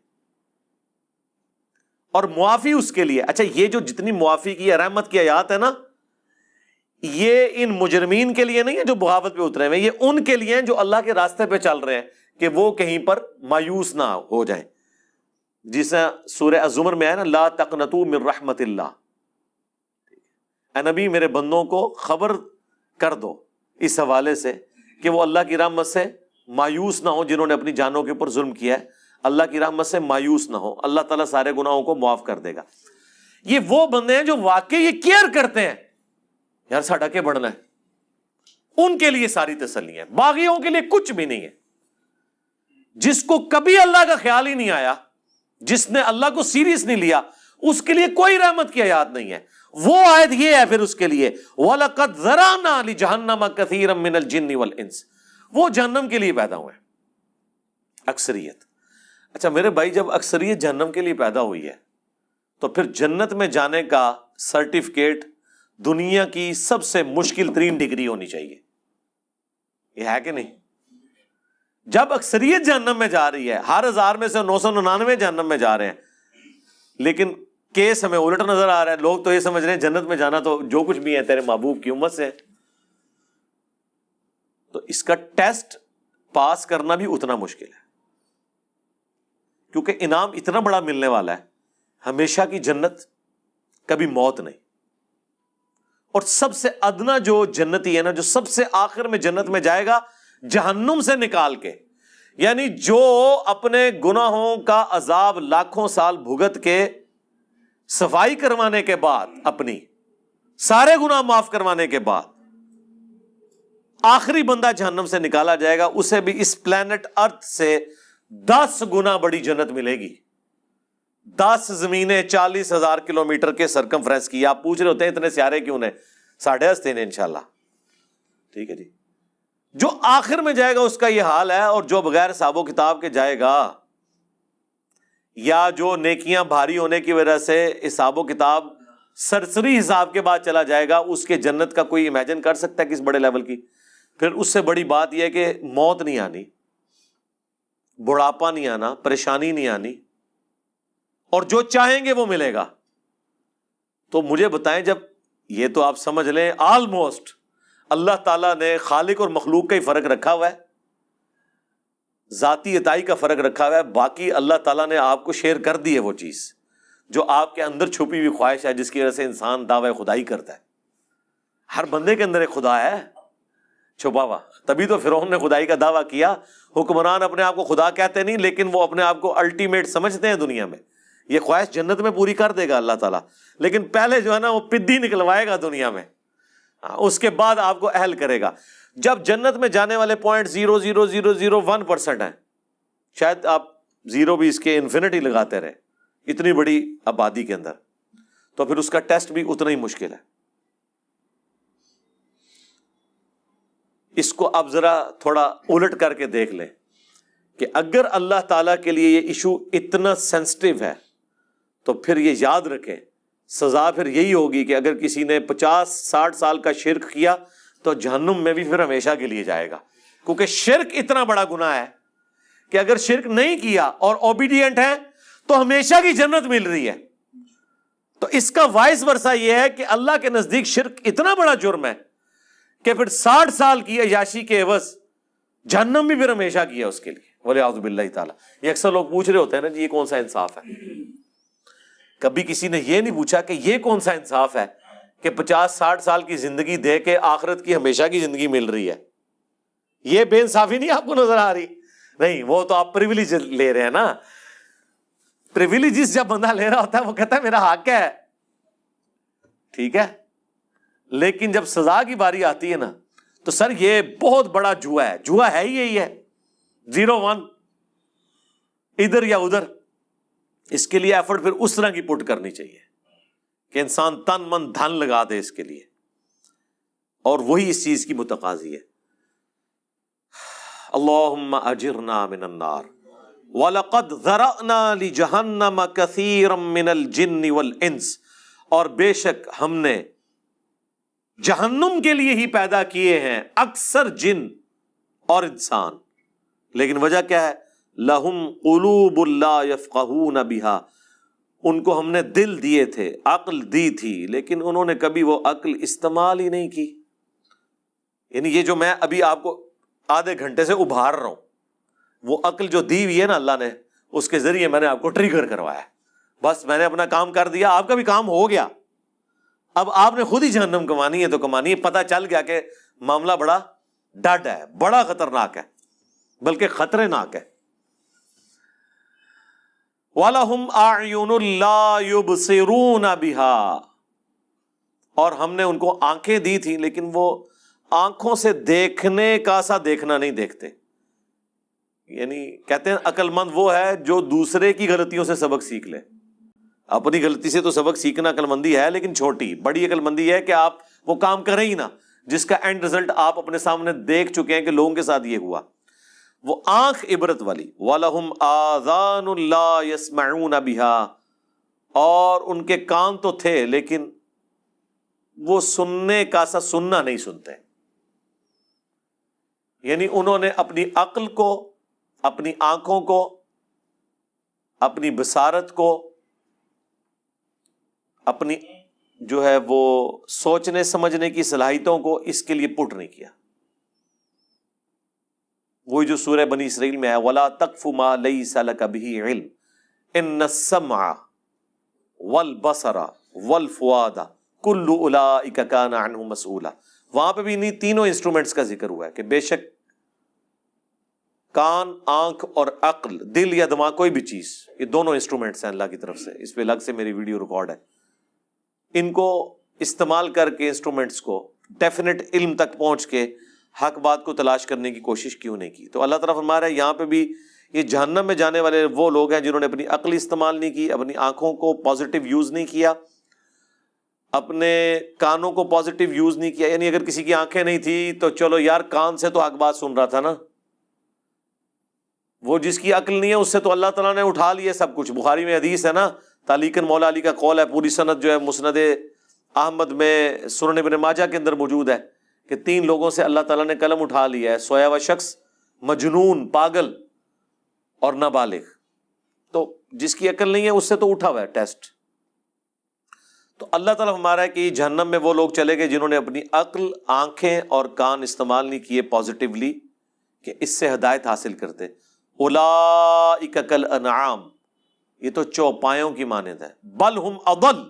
اور معافی اس کے لیے۔ اچھا یہ جو جتنی معافی کی رحمت کی آیات ہے نا، یہ ان مجرمین کے لیے نہیں ہے جو بغاوت پہ اترے ہوئے، یہ ان کے لیے ہیں جو اللہ کے راستے پہ چل رہے ہیں کہ وہ کہیں پر مایوس نہ ہو جائیں۔ جیسے سورہ الزمر میں ہے نا، لا تقنطوا من رحمت اللہ، اے نبی میرے بندوں کو خبر کر دو اس حوالے سے کہ وہ اللہ کی رحمت سے مایوس نہ ہو، جنہوں نے اپنی جانوں کے اوپر ظلم کیا ہے اللہ کی رحمت سے مایوس نہ ہو، اللہ تعالیٰ سارے گناہوں کو معاف کر دے گا۔ یہ وہ بندے ہیں جو واقعی یہ کیئر کرتے ہیں، یار ساڈا کے بڑھنا ہے، ان کے لیے ساری تسلی ہے۔ باغیوں کے لیے کچھ بھی نہیں ہے۔ جس کو کبھی اللہ کا خیال ہی نہیں آیا، جس نے اللہ کو سیریس نہیں لیا، اس کے لیے کوئی رحمت کی آیات نہیں ہے۔ وہ آیت یہ ہے پھر اس کے لیے وَلَقَدْ ذَرَأْنَا لِجَهَنَّمَ كَثِيرًا مِّنَ الْجِنِّ وَالْإِنسِ، وہ جہنم کے لیے پیدا ہوئے اکثریت۔ اچھا میرے بھائی، جب اکثریت جہنم کے لیے پیدا ہوئی ہے تو پھر جنت میں جانے کا سرٹیفکیٹ دنیا کی سب سے مشکل ترین ڈگری ہونی چاہیے، یہ ہے کہ نہیں؟ جب اکثریت جہنم میں جا رہی ہے، ہر 1000 میں سے 999 جہنم میں جا رہے ہیں، لیکن کیس ہمیں الٹ نظر آ رہا ہے، لوگ تو یہ سمجھ رہے ہیں جنت میں جانا تو جو کچھ بھی ہے تیرے محبوب کی امت سے، تو اس کا ٹیسٹ پاس کرنا بھی اتنا مشکل ہے، کیونکہ انعام اتنا بڑا ملنے والا ہے، ہمیشہ کی جنت، کبھی موت نہیں۔ اور سب سے ادنا جو جنتی ہے نا، جو سب سے آخر میں جنت میں جائے گا جہنم سے نکال کے، یعنی جو اپنے گناہوں کا عذاب لاکھوں سال بھگت کے صفائی کروانے کے بعد، اپنی سارے گناہ معاف کروانے کے بعد آخری بندہ جہنم سے نکالا جائے گا، اسے بھی اس پلانٹ ارتھ سے 10 گنا بڑی جنت ملے گی۔ 10 زمینیں 40,000 کلومیٹر کے سرکمفرنس کی۔ آپ پوچھ رہے ہوتے ہیں اتنے سیارے کیوں نے؟ 10.5 ہیں انشاءاللہ، ٹھیک ہے جی۔ جو آخر میں جائے گا اس کا یہ حال ہے، اور جو بغیر حساب و کتاب کے جائے گا، یا جو نیکیاں بھاری ہونے کی وجہ سے حساب و کتاب سرسری حساب کے بعد چلا جائے گا، اس کے جنت کا کوئی امیجن کر سکتا ہے کس بڑے لیول کی؟ پھر اس سے بڑی بات یہ ہے کہ موت نہیں آنی، بڑھاپا نہیں آنا، پریشانی نہیں آنی، اور جو چاہیں گے وہ ملے گا۔ تو مجھے بتائیں، جب یہ تو آپ سمجھ لیں آلموسٹ اللہ تعالیٰ نے خالق اور مخلوق کا ہی فرق رکھا ہوا ہے، ذاتی عطائی کا فرق رکھا ہوا ہے، باقی اللہ تعالیٰ نے آپ کو شیئر کر دی ہے وہ چیز جو آپ کے اندر چھپی ہوئی خواہش ہے، جس کی وجہ سے انسان دعوی خدائی کرتا ہے۔ ہر بندے کے اندر ایک خدا ہے چھپا ہوا، تبھی تو فرعون نے خدائی کا دعویٰ کیا۔ حکمران اپنے آپ کو خدا کہتے نہیں، لیکن وہ اپنے آپ کو الٹیمیٹ سمجھتے ہیں دنیا میں۔ یہ خواہش جنت میں پوری کر دے گا اللہ تعالیٰ، لیکن پہلے جو ہے نا وہ پدی نکلوائے گا دنیا میں، اس کے بعد آپ کو اہل کرے گا۔ جب جنت میں جانے والے 0.00001% ہیں، شاید آپ زیرو بھی اس کے انفینٹی لگاتے رہے اتنی بڑی آبادی کے اندر، تو پھر اس کا ٹیسٹ بھی اتنا ہی مشکل ہے۔ اس کو اب ذرا تھوڑا الٹ کر کے دیکھ لیں کہ اگر اللہ تعالیٰ کے لیے یہ ایشو اتنا سینسٹیو ہے تو پھر یہ یاد رکھیں، سزا پھر یہی ہوگی کہ اگر کسی نے 50-60 سال کا شرک کیا تو جہنم میں بھی پھر ہمیشہ کے لیے جائے گا، کیونکہ شرک اتنا بڑا گناہ ہے کہ اگر شرک نہیں کیا اور اوبیڈینٹ ہے تو ہمیشہ کی جنت مل رہی ہے۔ تو اس کا وائس ورثہ یہ ہے کہ اللہ کے نزدیک شرک اتنا بڑا جرم ہے کہ پھر 60 سال کی عیاشی کے عوض جہنم بھی پھر ہمیشہ کی ہے اس کے لیے، والعیاذ باللہ تعالیٰ۔ یہ اکثر لوگ پوچھ رہے ہوتے ہیں نا جی یہ کون سا انصاف ہے؟ کبھی کسی نے یہ نہیں پوچھا کہ یہ کون سا انصاف ہے کہ 50-60 سال کی زندگی دے کے آخرت کی ہمیشہ کی زندگی مل رہی ہے؟ یہ بے انصافی نہیں آپ کو نظر آ رہی؟ نہیں، وہ تو آپ پریویلیج لے رہے ہیں نا۔ پریویلیجز جب بندہ لے رہا ہوتا ہے وہ کہتا ہے میرا حق ہے، ٹھیک ہے، لیکن جب سزا کی باری آتی ہے نا تو سر یہ بہت بڑا جوا ہے، جوا ہے ہی یہی ہے، 0-1 ادھر یا ادھر۔ اس کے لیے ایفرٹ پھر اس طرح کی پٹ کرنی چاہیے کہ انسان تن من دھن لگا دے اس کے لیے، اور وہی اس چیز کی متقاضی ہے۔ اللہم اجرنا من النار وَلَقَدْ ذَرَأْنَا لِجَهَنَّمَ كَثِيرًا مِّنَ الْجِنِّ وَالْإِنسِ، اور بے شک ہم نے جہنم کے لیے ہی پیدا کیے ہیں اکثر جن اور انسان، لیکن وجہ کیا ہے؟ لَهُمْ قُلُوبٌ لَا يَفْقَهُونَ بِهَا، ان کو ہم نے دل دیے تھے، عقل دی تھی، لیکن انہوں نے کبھی وہ عقل استعمال ہی نہیں کی۔ یعنی یہ جو میں ابھی آپ کو آدھے گھنٹے سے ابھار رہا ہوں، وہ عقل جو دی ہوئی ہے نا اللہ نے، اس کے ذریعے میں نے آپ کو ٹریگر کروایا، بس میں نے اپنا کام کر دیا، آپ کا بھی کام ہو گیا۔ اب آپ نے خود ہی جہنم کمانی ہے تو کمانی ہے۔ پتہ چل گیا کہ معاملہ بڑا ڈڈ ہے، بڑا خطرناک ہے، بلکہ خطرناک ہے۔ وَلَهُمْ أَعْيُنٌ لَا يُبْصِرُونَ بِهَا، اور ہم نے ان کو آنکھیں دی تھی لیکن وہ آنکھوں سے دیکھنے کا سا دیکھنا نہیں دیکھتے۔ یعنی کہتے ہیں عقل مند وہ ہے جو دوسرے کی غلطیوں سے سبق سیکھ لے، اپنی غلطی سے تو سبق سیکھنا عقل مندی ہے، لیکن چھوٹی. بڑی عقل مندی ہے کہ آپ وہ کام کریں ہی نہ جس کا اینڈ رزلٹ آپ اپنے سامنے دیکھ چکے ہیں کہ لوگوں کے ساتھ یہ ہوا. وہ آنکھ عبرت والی. وَلَهُمْ آذَانٌ لَا يَسْمَعُونَ بِهَا، اور ان کے کان تو تھے لیکن وہ سننے کا سا سننا نہیں سنتے. یعنی انہوں نے اپنی عقل کو، اپنی آنکھوں کو، اپنی بصارت کو، اپنی جو ہے وہ سوچنے سمجھنے کی صلاحیتوں کو اس کے لیے پٹ نہیں کیا. وہی جو سورہ بنی اسرائیل میں ہے وَلَا تَقْفُ مَا لَيْسَ لَكَ بِهِ عِلْمٌ إِنَّ السَّمْعَ وَالْبَصَرَ وَالْفُؤَادَ كُلُّ أُولَئِكَ كَانَ عَنْهُ مسئولا. وہاں پہ بھی انہیں تینوں انسٹرومنٹس کا ذکر ہوا ہے کہ بے شک کان، آنکھ اور عقل، دل یا دماغ، کوئی بھی چیز، یہ دونوں انسٹرومنٹس ہیں اللہ کی طرف سے. اس پہ الگ سے میری ویڈیو ریکارڈ ہے. ان کو استعمال کر کے انسٹرومنٹس کو ڈیفینیٹ علم تک پہنچ کے حق بات کو تلاش کرنے کی کوشش کیوں نہیں کی؟ تو اللہ تعالیٰ فرما رہا ہے یہاں پہ بھی یہ جہنم میں جانے والے وہ لوگ ہیں جنہوں نے اپنی عقل استعمال نہیں کی، اپنی آنکھوں کو پازیٹیو یوز نہیں کیا، اپنے کانوں کو پازیٹیو یوز نہیں کیا. یعنی اگر کسی کی آنکھیں نہیں تھی تو چلو یار کان سے تو حق بات سن رہا تھا نا. وہ جس کی عقل نہیں ہے اس سے تو اللہ تعالیٰ نے اٹھا لیا سب کچھ. بخاری میں حدیث ہے نا، تعلیقاً مولا علی کا قول ہے، پوری سند جو ہے مسند احمد میں، سنن ابن ماجہ کے اندر موجود ہے کہ 3 لوگوں سے اللہ تعالیٰ نے قلم اٹھا لیا ہے، سویا ہوا شخص، مجنون، پاگل اور نابالغ. تو جس کی عقل نہیں ہے اس سے تو اٹھا ہوا ہے ٹیسٹ. تو اللہ تعالیٰ ہمارا ہے کہ جہنم میں وہ لوگ چلے گئے جنہوں نے اپنی عقل، آنکھیں اور کان استعمال نہیں کیے پازیٹیولی کہ اس سے ہدایت حاصل کرتے. اولئک کالانعام، یہ تو چوپایوں کی مانند ہے. بل ہم اضل،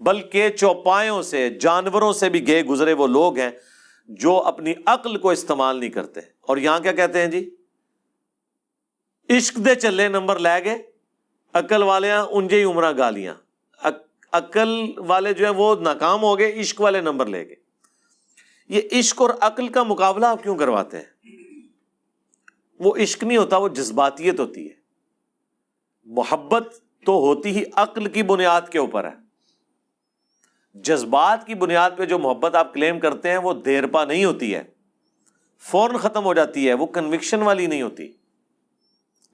بلکہ چوپایوں سے، جانوروں سے بھی گئے گزرے وہ لوگ ہیں جو اپنی عقل کو استعمال نہیں کرتے. اور یہاں کیا کہتے ہیں جی؟ عشق دے چلے نمبر لے گئے، عقل والے انجے ہی عمرہ گالیاں. عقل والے جو ہیں وہ ناکام ہو گئے، عشق والے نمبر لے گئے. یہ عشق اور عقل کا مقابلہ آپ کیوں کرواتے ہیں؟ وہ عشق نہیں ہوتا، وہ جذباتیت ہوتی ہے. محبت تو ہوتی ہی عقل کی بنیاد کے اوپر ہے. جذبات کی بنیاد پہ جو محبت آپ کلیم کرتے ہیں وہ دیر پا نہیں ہوتی ہے، فوراً ختم ہو جاتی ہے، وہ کنوکشن والی نہیں ہوتی.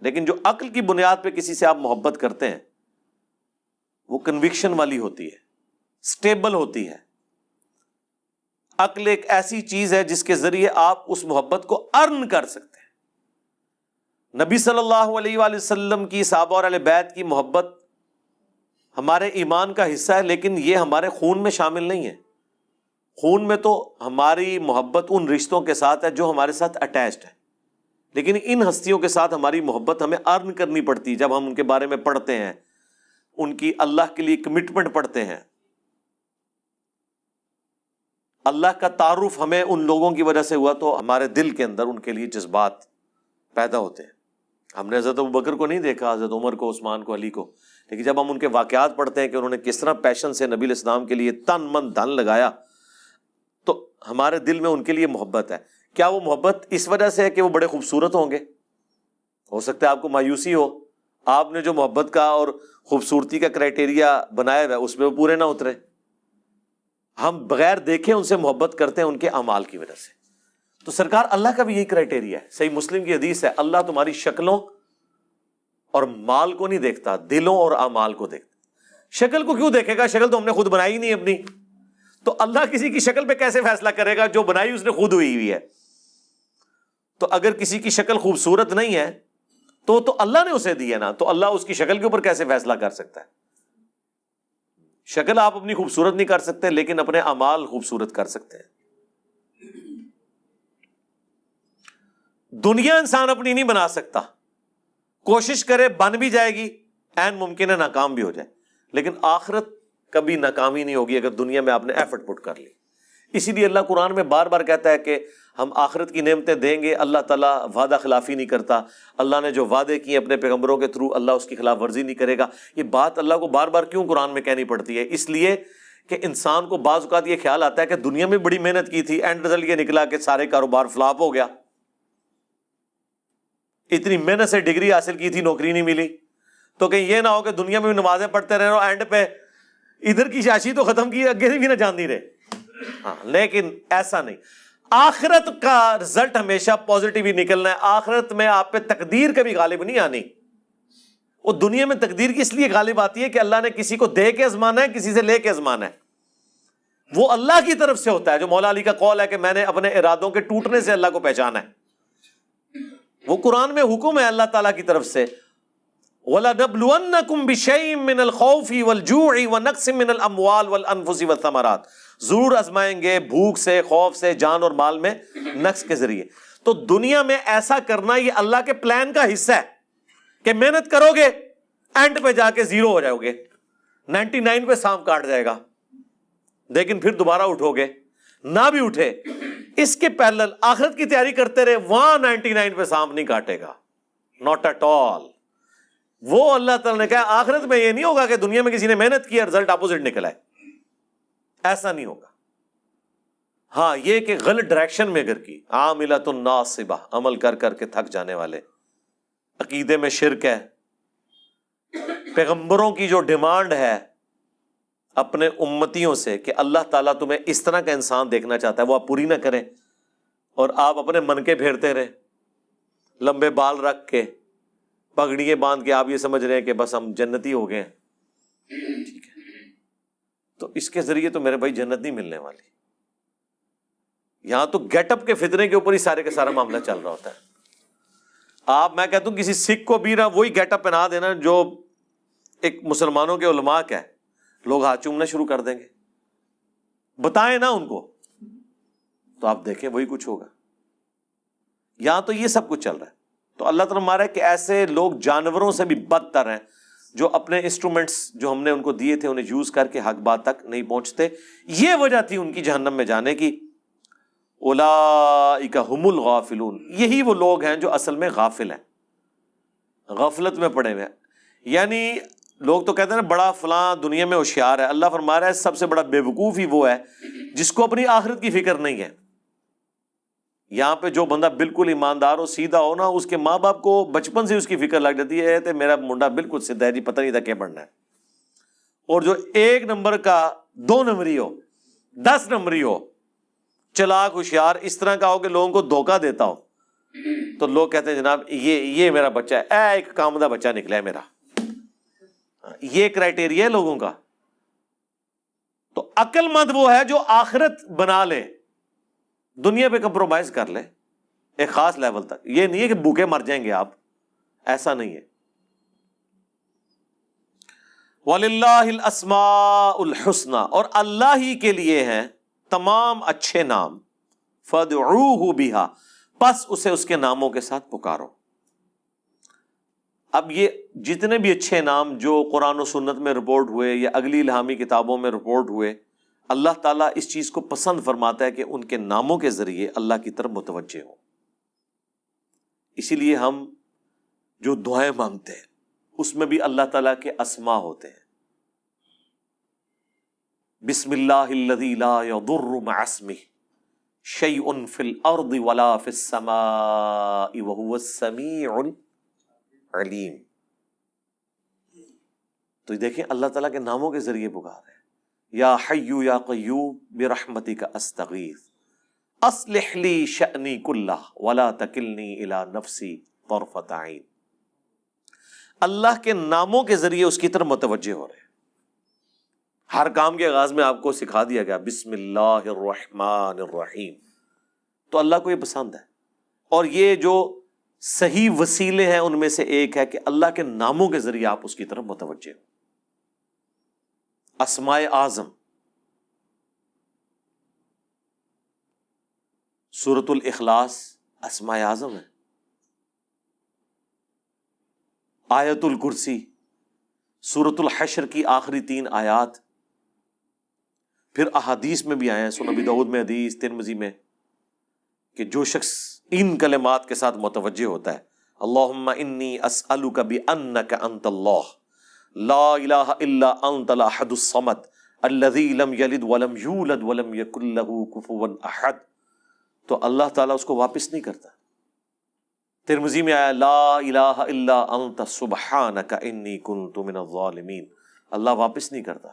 لیکن جو عقل کی بنیاد پہ کسی سے آپ محبت کرتے ہیں وہ کنوکشن والی ہوتی ہے، سٹیبل ہوتی ہے. عقل ایک ایسی چیز ہے جس کے ذریعے آپ اس محبت کو ارن کر سکتے ہیں. نبی صلی اللہ علیہ وآلہ وسلم کی، صحابہ اور اہل بیت کی محبت ہمارے ایمان کا حصہ ہے، لیکن یہ ہمارے خون میں شامل نہیں ہے. خون میں تو ہماری محبت ان رشتوں کے ساتھ ہے جو ہمارے ساتھ اٹیچڈ ہے، لیکن ان ہستیوں کے ساتھ ہماری محبت ہمیں ارن کرنی پڑتی ہے. جب ہم ان کے بارے میں پڑھتے ہیں، ان کی اللہ کے لیے کمٹمنٹ پڑھتے ہیں، اللہ کا تعارف ہمیں ان لوگوں کی وجہ سے ہوا تو ہمارے دل کے اندر ان کے لیے جذبات پیدا ہوتے ہیں. ہم نے حضرت ابوبکر کو نہیں دیکھا، حضرت عمر کو، عثمان کو، علی کو، لیکن جب ہم ان کے واقعات پڑھتے ہیں کہ انہوں نے کس طرح پیشن سے نبی علیہ السلام کے لیے تن من دھن لگایا، تو ہمارے دل میں ان کے لیے محبت ہے. کیا وہ محبت اس وجہ سے ہے کہ وہ بڑے خوبصورت ہوں گے؟ ہو سکتا ہے آپ کو مایوسی ہو، آپ نے جو محبت کا اور خوبصورتی کا کرائٹیریا بنایا ہوا ہے اس میں وہ پورے نہ اترے. ہم بغیر دیکھے ان سے محبت کرتے ہیں ان کے اعمال کی وجہ سے. تو سرکار اللہ کا بھی یہی کرائٹیریا ہے. صحیح مسلم کی حدیث ہے، اللہ تمہاری شکلوں اور مال کو نہیں دیکھتا، دلوں اور اعمال کو دیکھتا. شکل کو کیوں دیکھے گا؟ شکل تو ہم نے خود بنائی نہیں اپنی. تو اللہ کسی کی شکل پہ کیسے فیصلہ کرے گا؟ جو بنائی اس نے خود ہوئی ہے. تو اگر کسی کی شکل خوبصورت نہیں ہے تو اللہ نے اسے دی ہے نا، تو اللہ اس کی شکل کے اوپر کیسے فیصلہ کر سکتا ہے؟ شکل آپ اپنی خوبصورت نہیں کر سکتے، لیکن اپنے اعمال خوبصورت کر سکتے ہیں. دنیا انسان اپنی نہیں بنا سکتا، کوشش کرے بن بھی جائے گی، عین ممکن ہے ناکام بھی ہو جائے، لیکن آخرت کبھی ناکامی نہیں ہوگی اگر دنیا میں آپ نے ایفرٹ پٹ کر لی. اسی لیے اللہ قرآن میں بار بار کہتا ہے کہ ہم آخرت کی نعمتیں دیں گے. اللہ تعالیٰ وعدہ خلافی نہیں کرتا. اللہ نے جو وعدے کیے اپنے پیغمبروں کے تھرو، اللہ اس کی خلاف ورزی نہیں کرے گا. یہ بات اللہ کو بار بار کیوں قرآن میں کہنی پڑتی ہے؟ اس لیے کہ انسان کو بعض اوقات یہ خیال آتا ہے کہ دنیا میں بڑی محنت کی تھی، اینڈ رزلٹ یہ نکلا کہ سارے کاروبار فلاپ ہو گیا. اتنی محنت سے ڈگری حاصل کی تھی، نوکری نہیں ملی. تو کہیں یہ نہ ہو کہ دنیا میں بھی نمازیں پڑھتے رہے اور اینڈ پہ ادھر کی شاشی تو ختم کی, اگے سے بھی نہ جان نہیں رہے. ہاں لیکن ایسا نہیں, آخرت کا رزلٹ ہمیشہ پازیٹیو ہی نکلنا ہے. آخرت میں آپ پہ تقدیر کبھی غالب نہیں آنی. وہ دنیا میں تقدیر کی اس لیے غالب آتی ہے کہ اللہ نے کسی کو دے کے آزمانا ہے, کسی سے لے کے آزمانا ہے. وہ اللہ کی طرف سے ہوتا ہے, جو مولا علی کا قول ہے کہ میں نے اپنے ارادوں کے ٹوٹنے سے اللہ کو پہچانا ہے. وہ قرآن میں حکم ہے اللہ تعالیٰ کی طرف سے, وَلَنَبْلُوَنَّكُمْ بِشَيْءٍ مِّنَ الْخَوْفِ وَالْجُوعِ وَنَقْصٍ مِّنَ الْأَمْوَالِ وَالْأَنفُسِ وَالثَّمَرَاتِ, ضرور آزمائیں گے بھوک سے, خوف سے, جان اور مال میں نقص کے ذریعے. تو دنیا میں ایسا کرنا یہ اللہ کے پلان کا حصہ ہے کہ محنت کرو گے, اینڈ پہ جا کے زیرو ہو جاؤ گے, 99 پہ سانپ کاٹ جائے گا, لیکن پھر دوبارہ اٹھو گے. نہ بھی اٹھے, اس کے پیرلل آخرت کی تیاری کرتے رہے, وہاں 99 پہ سانپ نہیں کاٹے گا, ناٹ ایٹ آل. وہ اللہ تعالیٰ نے کہا آخرت میں یہ نہیں ہوگا کہ دنیا میں کسی نے محنت کی اور رزلٹ اپوزٹ نکلا ہے, ایسا نہیں ہوگا. ہاں یہ کہ غلط ڈائریکشن میں اگر کی, عاملۃ ناصبہ, عمل کر کر کے تھک جانے والے, عقیدے میں شرک ہے, پیغمبروں کی جو ڈیمانڈ ہے اپنے امتیوں سے کہ اللہ تعالیٰ تمہیں اس طرح کا انسان دیکھنا چاہتا ہے, وہ آپ پوری نہ کریں اور آپ اپنے من کے پھیرتے رہیں, لمبے بال رکھ کے, پگڑیاں باندھ کے آپ یہ سمجھ رہے ہیں کہ بس ہم جنتی ہو گئے ہیں. ٹھیک ہے, تو اس کے ذریعے تو میرے بھائی جنت نہیں ملنے والی. یہاں تو گیٹ اپ کے فتنے کے اوپر ہی سارے کا سارا معاملہ چل رہا ہوتا ہے. آپ, میں کہتا ہوں کسی سکھ کو بھی نہ وہی گیٹ اپ پہنا دینا جو ایک مسلمانوں کے علماء کا ہے, لوگ ہاتھ چومنا شروع کر دیں گے. بتائیں نا ان کو, تو آپ دیکھیں وہی کچھ ہوگا. یہاں تو یہ سب کچھ چل رہا ہے. تو اللہ تعالیٰ ہمارا ہے کہ ایسے لوگ جانوروں سے بھی بدتر ہیں جو اپنے انسٹرومنٹس جو ہم نے ان کو دیے تھے انہیں یوز کر کے حق بات تک نہیں پہنچتے. یہ وجہ تھی ان کی جہنم میں جانے کی. اولئک ھم الغافلون, یہی وہ لوگ ہیں جو اصل میں غافل ہیں, غفلت میں پڑے ہوئے ہیں. یعنی لوگ تو کہتے ہیں نا بڑا فلاں دنیا میں ہوشیار ہے, اللہ فرما رہا ہے سب سے بڑا بے وقوف ہی وہ ہے جس کو اپنی آخرت کی فکر نہیں ہے. یہاں پہ جو بندہ بالکل ایماندار ہو, سیدھا ہو نا, اس کے ماں باپ کو بچپن سے اس کی فکر لگ جاتی ہے تو میرا منڈا بالکل سیدھا ہے جی, پتہ نہیں تھا کیا بننا ہے. اور جو 1 نمبر کا 2 نمبری ہو, 10 نمبری ہو, چلاک ہوشیار اس طرح کا ہو کہ لوگوں کو دھوکہ دیتا ہو, تو لوگ کہتے ہیں جناب یہ میرا بچہ ہے, ایک کامدہ بچہ نکلا ہے میرا. یہ کرائٹیریا ہے لوگوں کا. تو عقل مند وہ ہے جو آخرت بنا لے, دنیا پہ کمپرومائز کر لے ایک خاص لیول تک. یہ نہیں ہے کہ بھوکے مر جائیں گے آپ, ایسا نہیں ہے. وَلِلَّهِ الْأَسْمَاءُ الْحُسْنَى, اور اللہ ہی کے لیے ہیں تمام اچھے نام. فَادْعُوهُ بِهَا, پس اسے اس کے ناموں کے ساتھ پکارو. اب یہ جتنے بھی اچھے نام جو قرآن و سنت میں رپورٹ ہوئے یا اگلی الہامی کتابوں میں رپورٹ ہوئے, اللہ تعالیٰ اس چیز کو پسند فرماتا ہے کہ ان کے ناموں کے ذریعے اللہ کی طرف متوجہ ہوں. اسی لیے ہم جو دعائیں مانگتے ہیں اس میں بھی اللہ تعالیٰ کے اسماء ہوتے ہیں. بسم اللہ الذی لا یضر مع اسمہ شیء فی الارض ولا فی السماء وہو السمیع العلیم. تو دیکھیں اللہ تعالیٰ کے ناموں کے ذریعے پکار ہے. یا حی یا قیوم برحمتک استغیث اصلح لی شأنی کلہ ولا تکلنی الی نفسی طرفۃ عین. اللہ کے ناموں کے ذریعے اس کی طرف متوجہ ہو رہے ہیں. ہر کام کے آغاز میں آپ کو سکھا دیا گیا بسم اللہ الرحمن الرحیم, تو اللہ کو یہ پسند ہے. اور یہ جو صحیح وسیلے ہیں ان میں سے ایک ہے کہ اللہ کے ناموں کے ذریعے آپ اس کی طرف متوجہ ہو. اسماء اعظم, سورۃ الاخلاص اسماء اعظم ہے. آیت الکرسی, سورۃ الحشر کی آخری 3 آیات. پھر احادیث میں بھی آئے ہیں, سنن ابی داؤد میں حدیث, ترمذی میں, کہ جو شخص ان کلمات کے ساتھ متوجہ ہوتا ہے, اللہم انی اسألک بانک انت اللہ لا الہ الا انت الاحد الصمد الذی لم یلد ولم یولد ولم یکن لہ کفوا احد, تو اللہ تعالیٰ اس کو واپس نہیں کرتا. ترمذی میں آیا لا الہ الا انت سبحانک انی کنت من الظالمین، اللہ واپس نہیں کرتا۔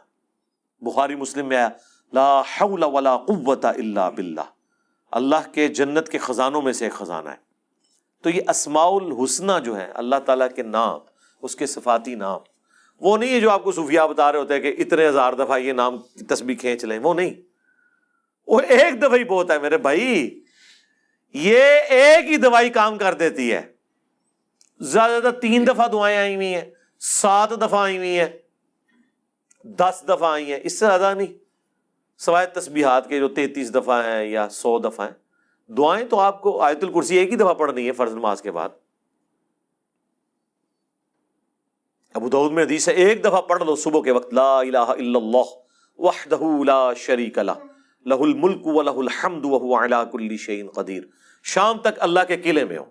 بخاری مسلم میں آیا لا حول ولا قوت الا باللہ، اللہ کے جنت کے خزانوں میں سے ایک خزانہ ہے۔ تو یہ اسماء الحسنہ جو ہیں اللہ تعالیٰ کے نام، اس کے صفاتی نام، وہ نہیں ہے جو آپ کو صوفیاء بتا رہے ہوتے ہیں کہ اتنے ہزار دفعہ یہ نام کی تسبیح کھینچ لیں، وہ نہیں، وہ ایک دفعہ ہی بہت ہے میرے بھائی، یہ ایک ہی دوائی کام کر دیتی ہے۔ زیادہ زیادہ 3 دفعہ دعائیں آئی ہوئی ہیں، 7 دفعہ آئی ہوئی ہیں، 10 دفعہ آئی ہیں، اس سے زیادہ نہیں، سوائے تسبیحات کے جو 33 دفعہ ہیں یا 100 دفعہ ہیں۔ دعائیں تو آپ کو آیت الکرسی ایک ہی دفعہ پڑھنی ہے فرض نماز کے بعد۔ ابو داؤد میں حدیث ہے ایک دفعہ پڑھ لو صبح کے وقت، لا الہ الا اللہ وحدہ لا شریک لہ لہ الملک ولہ الحمد وہو علی کل شیء قدیر، شام تک اللہ کے قلعے میں ہو،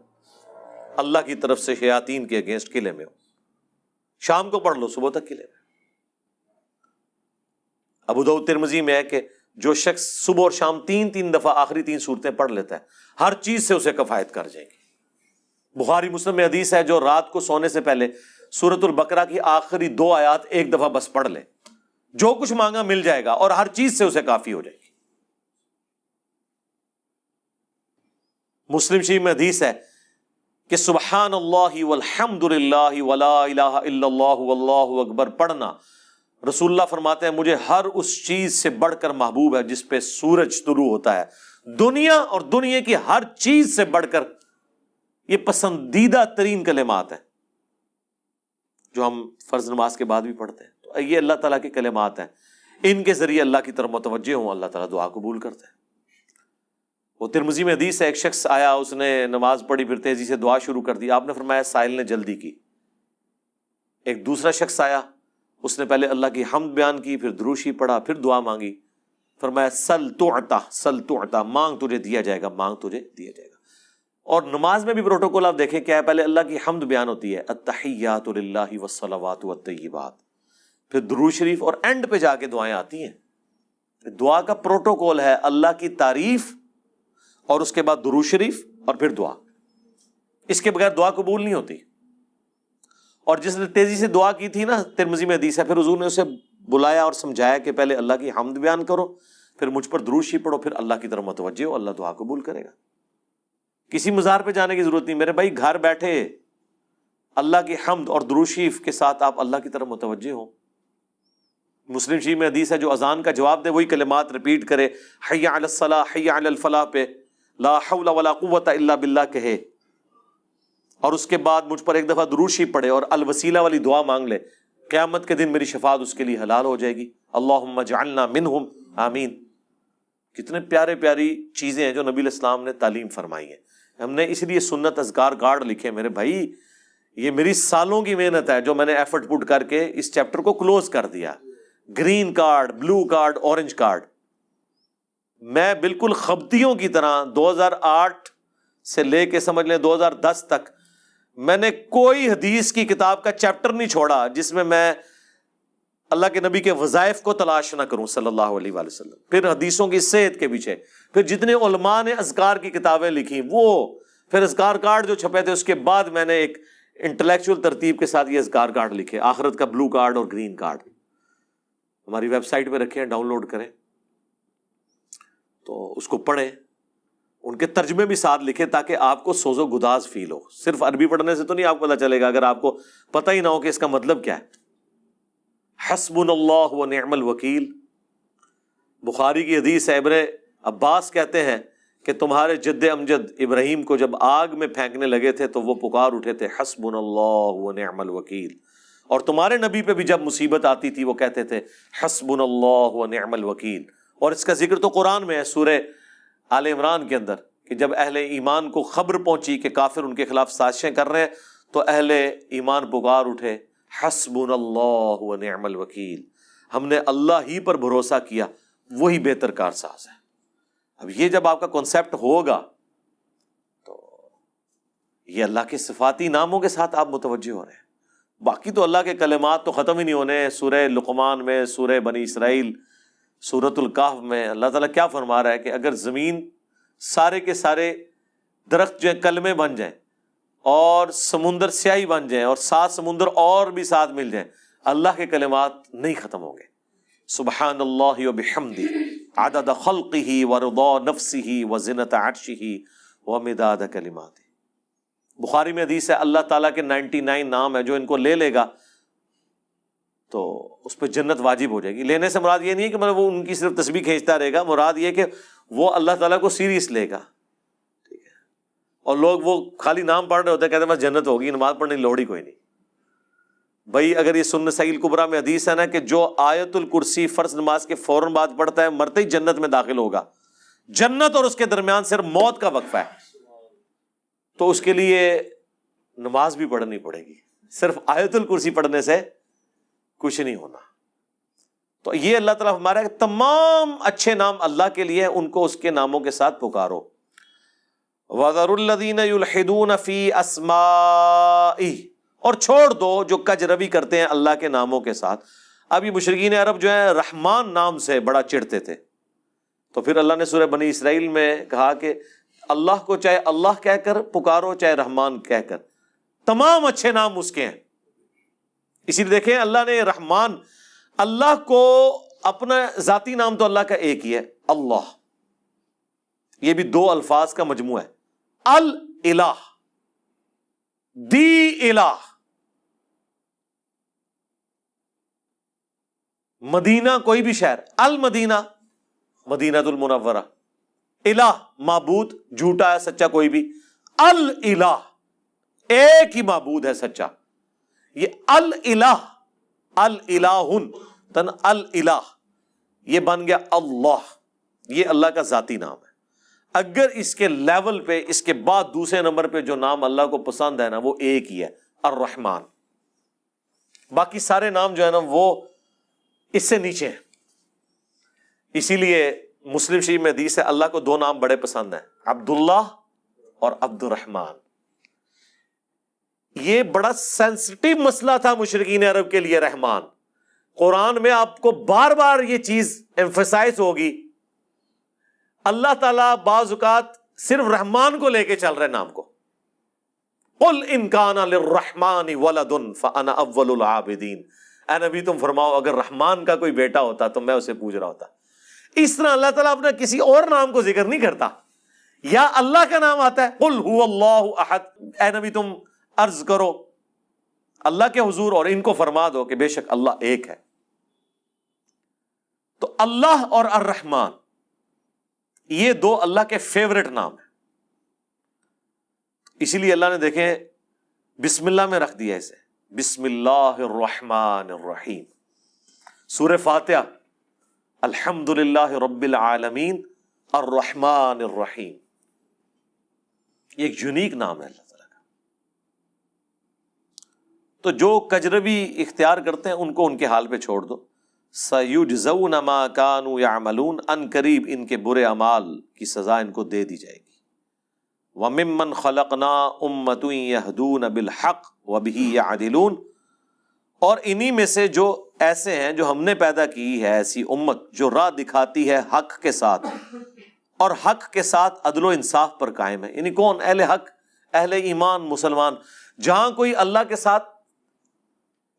اللہ کی طرف سے شیاطین کے اگینسٹ قلعے میں ہو، شام کو پڑھ لو صبح تک قلعے میں۔ ابو داؤد ترمذی میں ہے کہ جو شخص صبح اور شام 3 دفعہ آخری 3 سورتیں پڑھ لیتا ہے، ہر چیز سے اسے کفایت کر جائے گی۔ بخاری مسلم میں حدیث ہے جو رات کو سونے سے پہلے سورۃ البقرہ کی آخری 2 آیات ایک دفعہ بس پڑھ لے، جو کچھ مانگا مل جائے گا اور ہر چیز سے اسے کافی ہو جائے گی۔ مسلم شریف میں حدیث ہے کہ سبحان اللہ والحمد للہ ولا الہ الا اللہ واللہ اکبر پڑھنا، رسول اللہ فرماتے ہیں مجھے ہر اس چیز سے بڑھ کر محبوب ہے جس پہ سورج طلوع ہوتا ہے، دنیا اور دنیا کی ہر چیز سے بڑھ کر یہ پسندیدہ ترین کلمات ہیں جو ہم فرض نماز کے بعد بھی پڑھتے ہیں۔ تو یہ اللہ تعالیٰ کے کلمات ہیں، ان کے ذریعے اللہ کی طرف متوجہ ہوں، اللہ تعالیٰ دعا قبول کرتے ہیں۔ وہ ترمذی میں حدیث ہے ایک شخص آیا، اس نے نماز پڑھی، پھر تیزی سے دعا شروع کر دی، آپ نے فرمایا سائل نے جلدی کی۔ ایک دوسرا شخص آیا، اس نے پہلے اللہ کی حمد بیان کی، پھر دروشی پڑھا، پھر دعا مانگی، فرمایا سل تعطا، سل تعطا، مانگ تجھے دیا جائے گا، مانگ تجھے دیا جائے گا۔ اور نماز میں بھی پروٹوکول آپ دیکھیں کیا ہے، پہلے اللہ کی حمد بیان ہوتی ہے، التحیات للہ والصلوات والطیبات، پھر درود شریف، اور اینڈ پہ جا کے دعائیں آتی ہیں۔ دعا کا پروٹوکول ہے اللہ کی تعریف اور اس کے بعد درود شریف اور پھر دعا، اس کے بغیر دعا قبول نہیں ہوتی۔ اور جس نے تیزی سے دعا کی تھی نا، ترمذی میں حدیث ہے، پھر حضور نے اسے بلایا اور سمجھایا کہ پہلے اللہ کی حمد بیان کرو، پھر مجھ پر درود شریف پڑھو، پھر اللہ کی طرف متوجہ ہو، اللہ دعا قبول کرے گا۔ کسی مزار پہ جانے کی ضرورت نہیں میرے بھائی، گھر بیٹھے اللہ کی حمد اور درود شریف کے ساتھ آپ اللہ کی طرف متوجہ ہوں۔ مسلم شریف میں حدیث ہے جو اذان کا جواب دے وہی کلمات ریپیٹ کرے، حی علی الصلاح حی علی الفلاح پہ لا حول ولا قوت الا باللہ کہے، اور اس کے بعد مجھ پر ایک دفعہ درود شریف پڑھے اور الوسیلہ والی دعا مانگ لے، قیامت کے دن میری شفاعت اس کے لیے حلال ہو جائے گی، اللہم اجعلنا منہم آمین۔ کتنے پیارے پیاری چیزیں ہیں جو نبی علیہ السلام نے تعلیم فرمائی ہیں۔ ہم نے اس لیے سنت اذکار کارڈ لکھے میرے بھائی، یہ میری سالوں کی محنت ہے جو میں نے ایفرٹ پٹ کر کے اس چیپٹر کو کلوز کر دیا۔ Green card, blue card, orange card, میں بالکل خبطیوں کی طرح 2008 سے لے کے سمجھ لیں 2010 تک میں نے کوئی حدیث کی کتاب کا چیپٹر نہیں چھوڑا جس میں اللہ کے نبی کے وظائف کو تلاش نہ کروں صلی اللہ علیہ وآلہ وسلم، پھر حدیثوں کی صحت کے پیچھے، پھر جتنے علماء نے اذکار کی کتابیں لکھی وہ، پھر اذکار کارڈ جو چھپے تھے، اس کے بعد میں نے ایک انٹلیکچوئل ترتیب کے ساتھ یہ اذکار کارڈ لکھے، آخرت کا بلو کارڈ اور گرین کارڈ، ہماری ویب سائٹ پہ رکھے ہیں، ڈاؤن لوڈ کریں تو اس کو پڑھیں، ان کے ترجمے بھی ساتھ لکھیں تاکہ آپ کو سوز و گداز فیل ہو۔ صرف عربی پڑھنے سے تو نہیں آپ کو پتہ چلے گا اگر آپ کو پتہ ہی نہ ہو کہ اس کا مطلب کیا ہے۔ حسبنا اللہ و نعم الوکیل، بخاری کی حدیث ہے، ابن عباس کہتے ہیں کہ تمہارے جد امجد ابراہیم کو جب آگ میں پھینکنے لگے تھے تو وہ پکار اٹھے تھے حسبنا اللہ و نعم الوکیل، اور تمہارے نبی پہ بھی جب مصیبت آتی تھی وہ کہتے تھے حسبنا اللہ و نعم الوکیل۔ اور اس کا ذکر تو قرآن میں ہے سورہ آل عمران کے اندر کہ جب اہل ایمان کو خبر پہنچی کہ کافر ان کے خلاف سازشیں کر رہے ہیں تو اہل ایمان پکار اٹھے حسبنا اللہ و نعم الوکیل، ہم نے اللہ ہی پر بھروسہ کیا، وہی بہتر کارساز ہے۔ اب یہ جب آپ کا کنسیپٹ ہوگا تو یہ اللہ کے صفاتی ناموں کے ساتھ آپ متوجہ ہو رہے ہیں۔ باقی تو اللہ کے کلمات تو ختم ہی نہیں ہونے، سورہ لقمان میں، سورہ بنی اسرائیل، سورۃ الکہف میں اللہ تعالیٰ کیا فرما رہا ہے کہ اگر زمین سارے کے سارے درخت جو ہیں کلمے بن جائیں اور سمندر سیاہی بن جائیں اور 7 سمندر اور بھی ساتھ مل جائیں، اللہ کے کلمات نہیں ختم ہوں گے۔ سبحان اللہ وبحمدہ عدد خلقہ ورضا نفسہ وزنۃ عرشہ ومداد کلماتہ۔ بخاری میں حدیث ہے اللہ تعالیٰ کے 99 نام ہیں، جو ان کو لے لے گا تو اس پہ جنت واجب ہو جائے گی۔ لینے سے مراد یہ نہیں ہے کہ وہ ان کی صرف تسبیح کھینچتا رہے گا، مراد یہ کہ وہ اللہ تعالیٰ کو سیریس لے گا، ٹھیک ہے۔ اور لوگ وہ خالی نام پڑھ رہے ہوتے ہیں، کہتے ہیں بس جنت ہوگی، نماز پڑھنے کی لوڑ ہی کوئی نہیں۔ بھائی اگر یہ سنن نسائی الکبریٰ میں حدیث ہے نا کہ جو آیت الکرسی فرض نماز کے فوراً بعد پڑھتا ہے مرتے ہی جنت میں داخل ہوگا، جنت اور اس کے درمیان صرف موت کا وقفہ ہے، تو اس کے لیے نماز بھی پڑھنی پڑے گی، صرف آیت الکرسی پڑھنے سے کچھ نہیں ہونا۔ تو یہ اللہ تعالیٰ ہمارا تمام اچھے نام اللہ کے لیے، ان کو اس کے ناموں کے ساتھ پکارو۔ وَذَرُوا الَّذِينَ يُلْحِدُونَ فِي أَسْمَائِهِ، اور چھوڑ دو جو کج روی کرتے ہیں اللہ کے ناموں کے ساتھ۔ اب یہ مشرکین عرب جو ہیں رحمان نام سے بڑا چڑھتے تھے، تو پھر اللہ نے سورہ بنی اسرائیل میں کہا کہ اللہ کو چاہے اللہ کہہ کر پکارو چاہے رحمان کہہ کر، تمام اچھے نام اس کے ہیں۔ اسی لیے دیکھیں اللہ نے رحمان، اللہ کو اپنا ذاتی نام تو اللہ کا ایک ہی ہے اللہ، یہ بھی 2 الفاظ کا مجموعہ ہے، الالہ، دی الہ۔ مدینہ کوئی بھی شہر، المدینہ مدینہ المنورہ، الہ معبود جھوٹا ہے سچا کوئی بھی، الالہ ایک ہی معبود ہے سچا۔ یہ الالہ، الالہن تن الالہ، یہ بن گیا اللہ، یہ اللہ کا ذاتی نام ہے۔ اگر اس کے لیول پہ اس کے بعد دوسرے نمبر پہ جو نام اللہ کو پسند ہے نا وہ ایک ہی ہے، الرحمن۔ باقی سارے نام جو ہے نا وہ اس سے نیچے ہیں۔ اسی لیے مسلم شریف میں حدیث ہے اللہ کو 2 نام بڑے پسند ہیں، عبداللہ اور عبد الرحمن۔ یہ بڑا سینسٹیو مسئلہ تھا مشرکین عرب کے لیے رحمان۔ قرآن میں آپ کو بار بار یہ چیز ایمفسائز ہوگی، اللہ تعالیٰ بعض اوقات صرف رحمان کو لے کے چل رہے نام کو، قل ان کان للرحمن ولد فانا اول العابدین۔ اے نبی تم فرماؤ اگر رحمان کا کوئی بیٹا ہوتا تو میں اسے پوج رہا ہوتا۔ اس طرح اللہ تعالیٰ اپنا کسی اور نام کو ذکر نہیں کرتا، یا اللہ کا نام آتا ہے قل هو اللہ احد، اے نبی تم عرض کرو اللہ کے حضور اور ان کو فرما دو کہ بے شک اللہ ایک ہے۔ تو اللہ اور الرحمن یہ 2 اللہ کے فیورٹ نام ہیں، اسی لیے اللہ نے دیکھیں بسم اللہ میں رکھ دیا اسے، بسم اللہ الرحمن الرحیم۔ سورہ فاتحہ الحمدللہ رب العالمین الرحمن الرحیم، یہ ایک یونیک نام ہے اللہ تعالیٰ کا۔ تو جو کجروی اختیار کرتے ہیں ان کو ان کے حال پہ چھوڑ دو، سَيُجْزَوْنَ مَا كَانُوا يَعْمَلُونَ، ان قریب ان کے برے اعمال کی سزا ان کو دے دی جائے گی۔ وَمِمَّنْ خَلَقْنَا أُمَّةٌ يَهْدُونَ بِالْحَقِّ وَبِهِ يَعْدِلُونَ، اور انہی میں سے جو ایسے ہیں جو ہم نے پیدا کی ہے ایسی امت جو راہ دکھاتی ہے حق کے ساتھ اور حق کے ساتھ عدل و انصاف پر قائم ہے۔ یعنی کون؟ اہل حق، اہل ایمان، مسلمان۔ جہاں کوئی اللہ کے ساتھ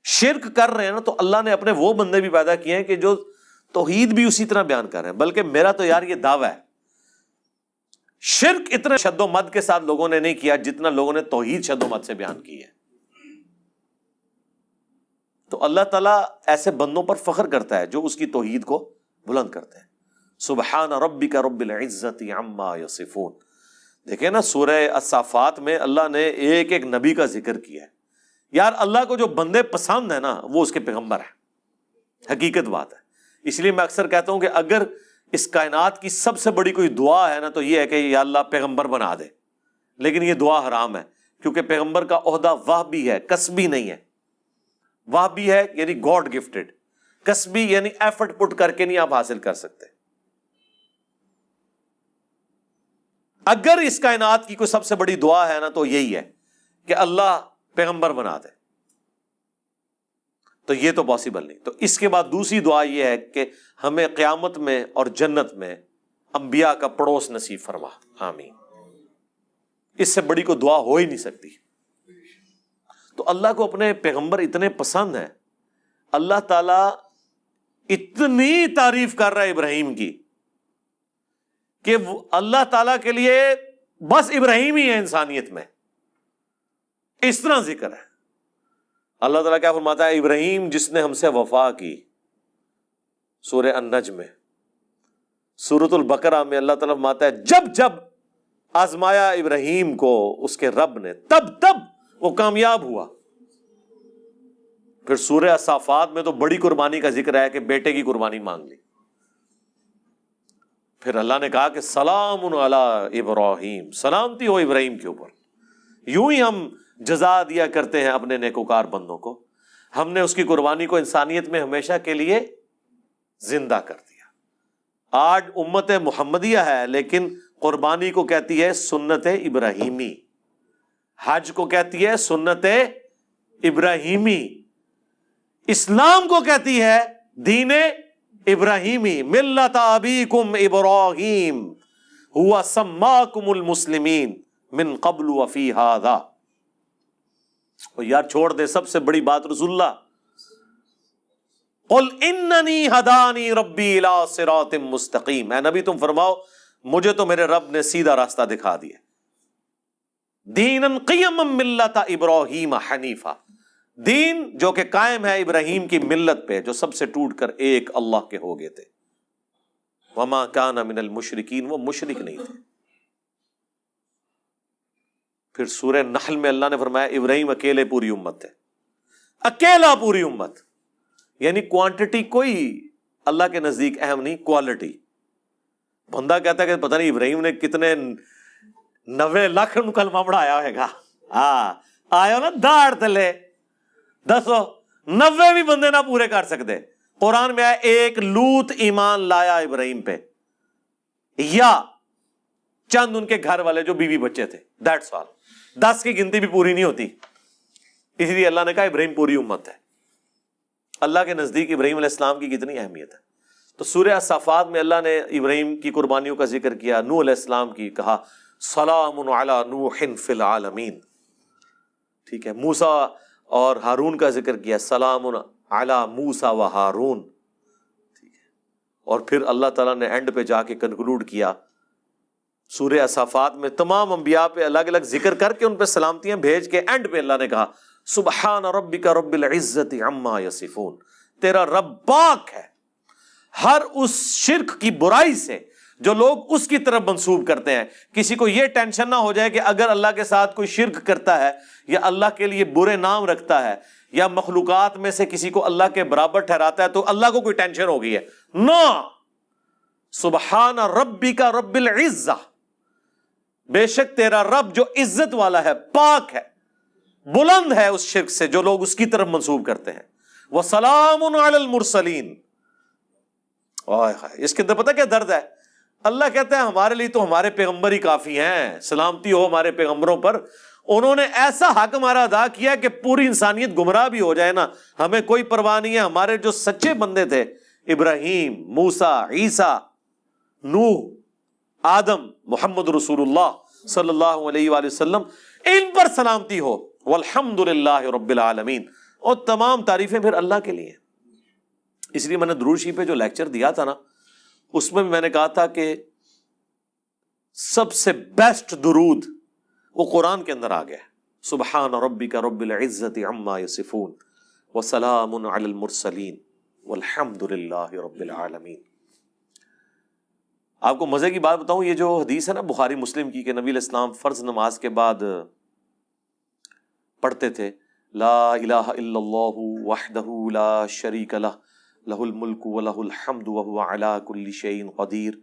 شرک کر رہے ہیں نا تو اللہ نے اپنے وہ بندے بھی پیدا کیے ہیں کہ جو توحید بھی اسی طرح بیان کر رہے ہیں۔ بلکہ میرا تو یار یہ دعویٰ ہے، شرک اتنے شد و مد کے ساتھ لوگوں نے نہیں کیا جتنا لوگوں نے توحید شد و مد سے بیان کی ہے۔ تو اللہ تعالیٰ ایسے بندوں پر فخر کرتا ہے جو اس کی توحید کو بلند کرتے ہیں۔ سبحان ربک رب العزت عما یصفون۔ دیکھیں نا سورہ الصافات میں اللہ نے ایک ایک نبی کا ذکر کیا ہے۔ یار اللہ کو جو بندے پسند ہیں نا وہ اس کے پیغمبر ہیں، حقیقت بات ہے۔ اس لیے میں اکثر کہتا ہوں کہ اگر اس کائنات کی سب سے بڑی کوئی دعا ہے نا تو یہ ہے کہ یا اللہ پیغمبر بنا دے، لیکن یہ دعا حرام ہے کیونکہ پیغمبر کا عہدہ وہبی ہے، کسبی نہیں ہے۔ وہبی ہے یعنی گاڈ گفٹڈ، کسبی یعنی ایفرٹ پٹ کر کے نہیں آپ حاصل کر سکتے۔ اگر اس کائنات کی کوئی سب سے بڑی دعا ہے نا تو یہی ہے کہ اللہ پیغمبر بنا دے، تو یہ تو پاسبل نہیں۔ تو اس کے بعد دوسری دعا یہ ہے کہ ہمیں قیامت میں اور جنت میں انبیاء کا پڑوس نصیب فرما، آمین۔ اس سے بڑی کوئی دعا ہو ہی نہیں سکتی۔ تو اللہ کو اپنے پیغمبر اتنے پسند ہیں، اللہ تعالیٰ اتنی تعریف کر رہا ہے ابراہیم کی کہ اللہ تعالیٰ کے لیے بس ابراہیم ہی ہے انسانیت میں، اس طرح ذکر ہے۔ اللہ تعالیٰ کیا فرماتا ہے؟ ابراہیم جس نے ہم سے وفا کی، سورہ النجم میں۔ سورۃ البقرہ میں اللہ تعالیٰ فرماتا ہے جب جب آزمایا ابراہیم کو اس کے رب نے، تب تب وہ کامیاب ہوا۔ پھر سورہ الصافات میں تو بڑی قربانی کا ذکر ہے کہ بیٹے کی قربانی مانگ لی۔ پھر اللہ نے کہا کہ سلام علی ابراہیم، سلامتی ہو ابراہیم کے اوپر۔ یوں ہی ہم جزا دیا کرتے ہیں اپنے نیکوکار بندوں کو۔ ہم نے اس کی قربانی کو انسانیت میں ہمیشہ کے لیے زندہ کر دیا۔ آج امت محمدیہ ہے لیکن قربانی کو کہتی ہے سنت ابراہیمی، حج کو کہتی ہے سنت ابراہیمی، اسلام کو کہتی ہے دین ابراہیمی، ملت ابیکم ابراہیم ہوا سماکم المسلمین من قبل وفی ھذا۔ یار چھوڑ دے سب سے بڑی بات رسول اللہ، قل اننی ہدانی ربی الی صراط مستقیم، اے نبی تم فرماؤ مجھے تو میرے رب نے سیدھا راستہ دکھا دیا، دینا قیما ملت ابراہیم حنیفا، دین جو کہ قائم ہے ابراہیم کی ملت پہ جو سب سے ٹوٹ کر ایک اللہ کے ہو گئے تھے، وما کان من المشرکین، وہ مشرک نہیں تھے۔ پھر سورہ نحل میں اللہ نے فرمایا ابراہیم اکیلے پوری امت ہے، اکیلا پوری امت، یعنی کوانٹٹی کوئی اللہ کے نزدیک اہم نہیں، کوالٹی۔ بندہ کہتا ہے کہ پتہ نہیں ابراہیم نے کتنے 90 لاکھ کلمہ پڑھایا ہوئے گا، ہاں آیا نا داڑ تلے، دسو 90 بھی بندے نہ پورے کر سکتے۔ قرآن میں آیا ایک لوط ایمان لایا ابراہیم پہ، یا چند ان کے گھر والے جو بیوی بچے تھے، دیٹس آل۔ 10 کی گنتی بھی پوری نہیں ہوتی، اس لیے اللہ نے کہا ابراہیم پوری امت ہے۔ اللہ کے نزدیک ابراہیم علیہ السلام کی کتنی اہمیت ہے۔ تو سورہ الصافات میں اللہ نے ابراہیم کی قربانیوں کا ذکر کیا، نوح علیہ السلام کی کہا سلام علی نوح فی العالمین، ٹھیک ہے۔ موسیٰ اور ہارون کا ذکر کیا، سلام علی موسیٰ و ہارون، ٹھیک ہے۔ اور پھر اللہ تعالیٰ نے اینڈ پہ جا کے کنکلوڈ کیا سورہ الصافات میں تمام انبیاء پہ الگ الگ ذکر کر کے ان پہ سلامتیاں بھیج کے اینڈ پہ اللہ نے کہا سبحان ربک رب العزت عما یصفون، تیرا رب پاک ہے ہر اس شرک کی برائی سے جو لوگ اس کی طرف منسوب کرتے ہیں۔ کسی کو یہ ٹینشن نہ ہو جائے کہ اگر اللہ کے ساتھ کوئی شرک کرتا ہے یا اللہ کے لیے برے نام رکھتا ہے یا مخلوقات میں سے کسی کو اللہ کے برابر ٹھہراتا ہے تو اللہ کو کوئی ٹینشن ہو گئی ہے، نو، سبحان ربک رب العزہ، بے شک تیرا رب جو عزت والا ہے، پاک ہے، بلند ہے اس شرک سے جو لوگ اس کی طرف منسوب کرتے ہیں۔ وَسَلَامٌ عَلَى الْمُرْسَلِينَ، اس کے اندر پتہ کیا درد ہے؟ اللہ کہتا ہے ہمارے لیے تو ہمارے پیغمبر ہی کافی ہیں، سلامتی ہو ہمارے پیغمبروں پر، انہوں نے ایسا حق ہمارا ادا کیا کہ پوری انسانیت گمراہ بھی ہو جائے نا ہمیں کوئی پرواہ نہیں ہے۔ ہمارے جو سچے بندے تھے، ابراہیم، موسیٰ، عیسیٰ، نوح، آدم، محمد رسول اللہ صلی اللہ علیہ وآلہ وسلم، ان پر سلامتی ہو، والحمد للہ رب العالمین، اور تمام تعریفیں پھر اللہ کے لیے۔ اس لیے میں نے درود شریف پہ جو لیکچر دیا تھا نا، اس میں بھی میں نے کہا تھا کہ سب سے بیسٹ درود وہ قرآن کے اندر آ گیا، سبحان ربک رب العزت عما یصفون وسلام علی المرسلین والحمد للہ رب العالمین۔ آپ کو مزے کی بات بتاؤں، یہ جو حدیث ہے نا بخاری مسلم کی کہ نبی علیہ السلام فرض نماز کے بعد پڑھتے تھے لا الہ الا اللہ وحدہ لا شریک لہ لہ الملک ولہ الحمد وہو علی کل شیء قدیر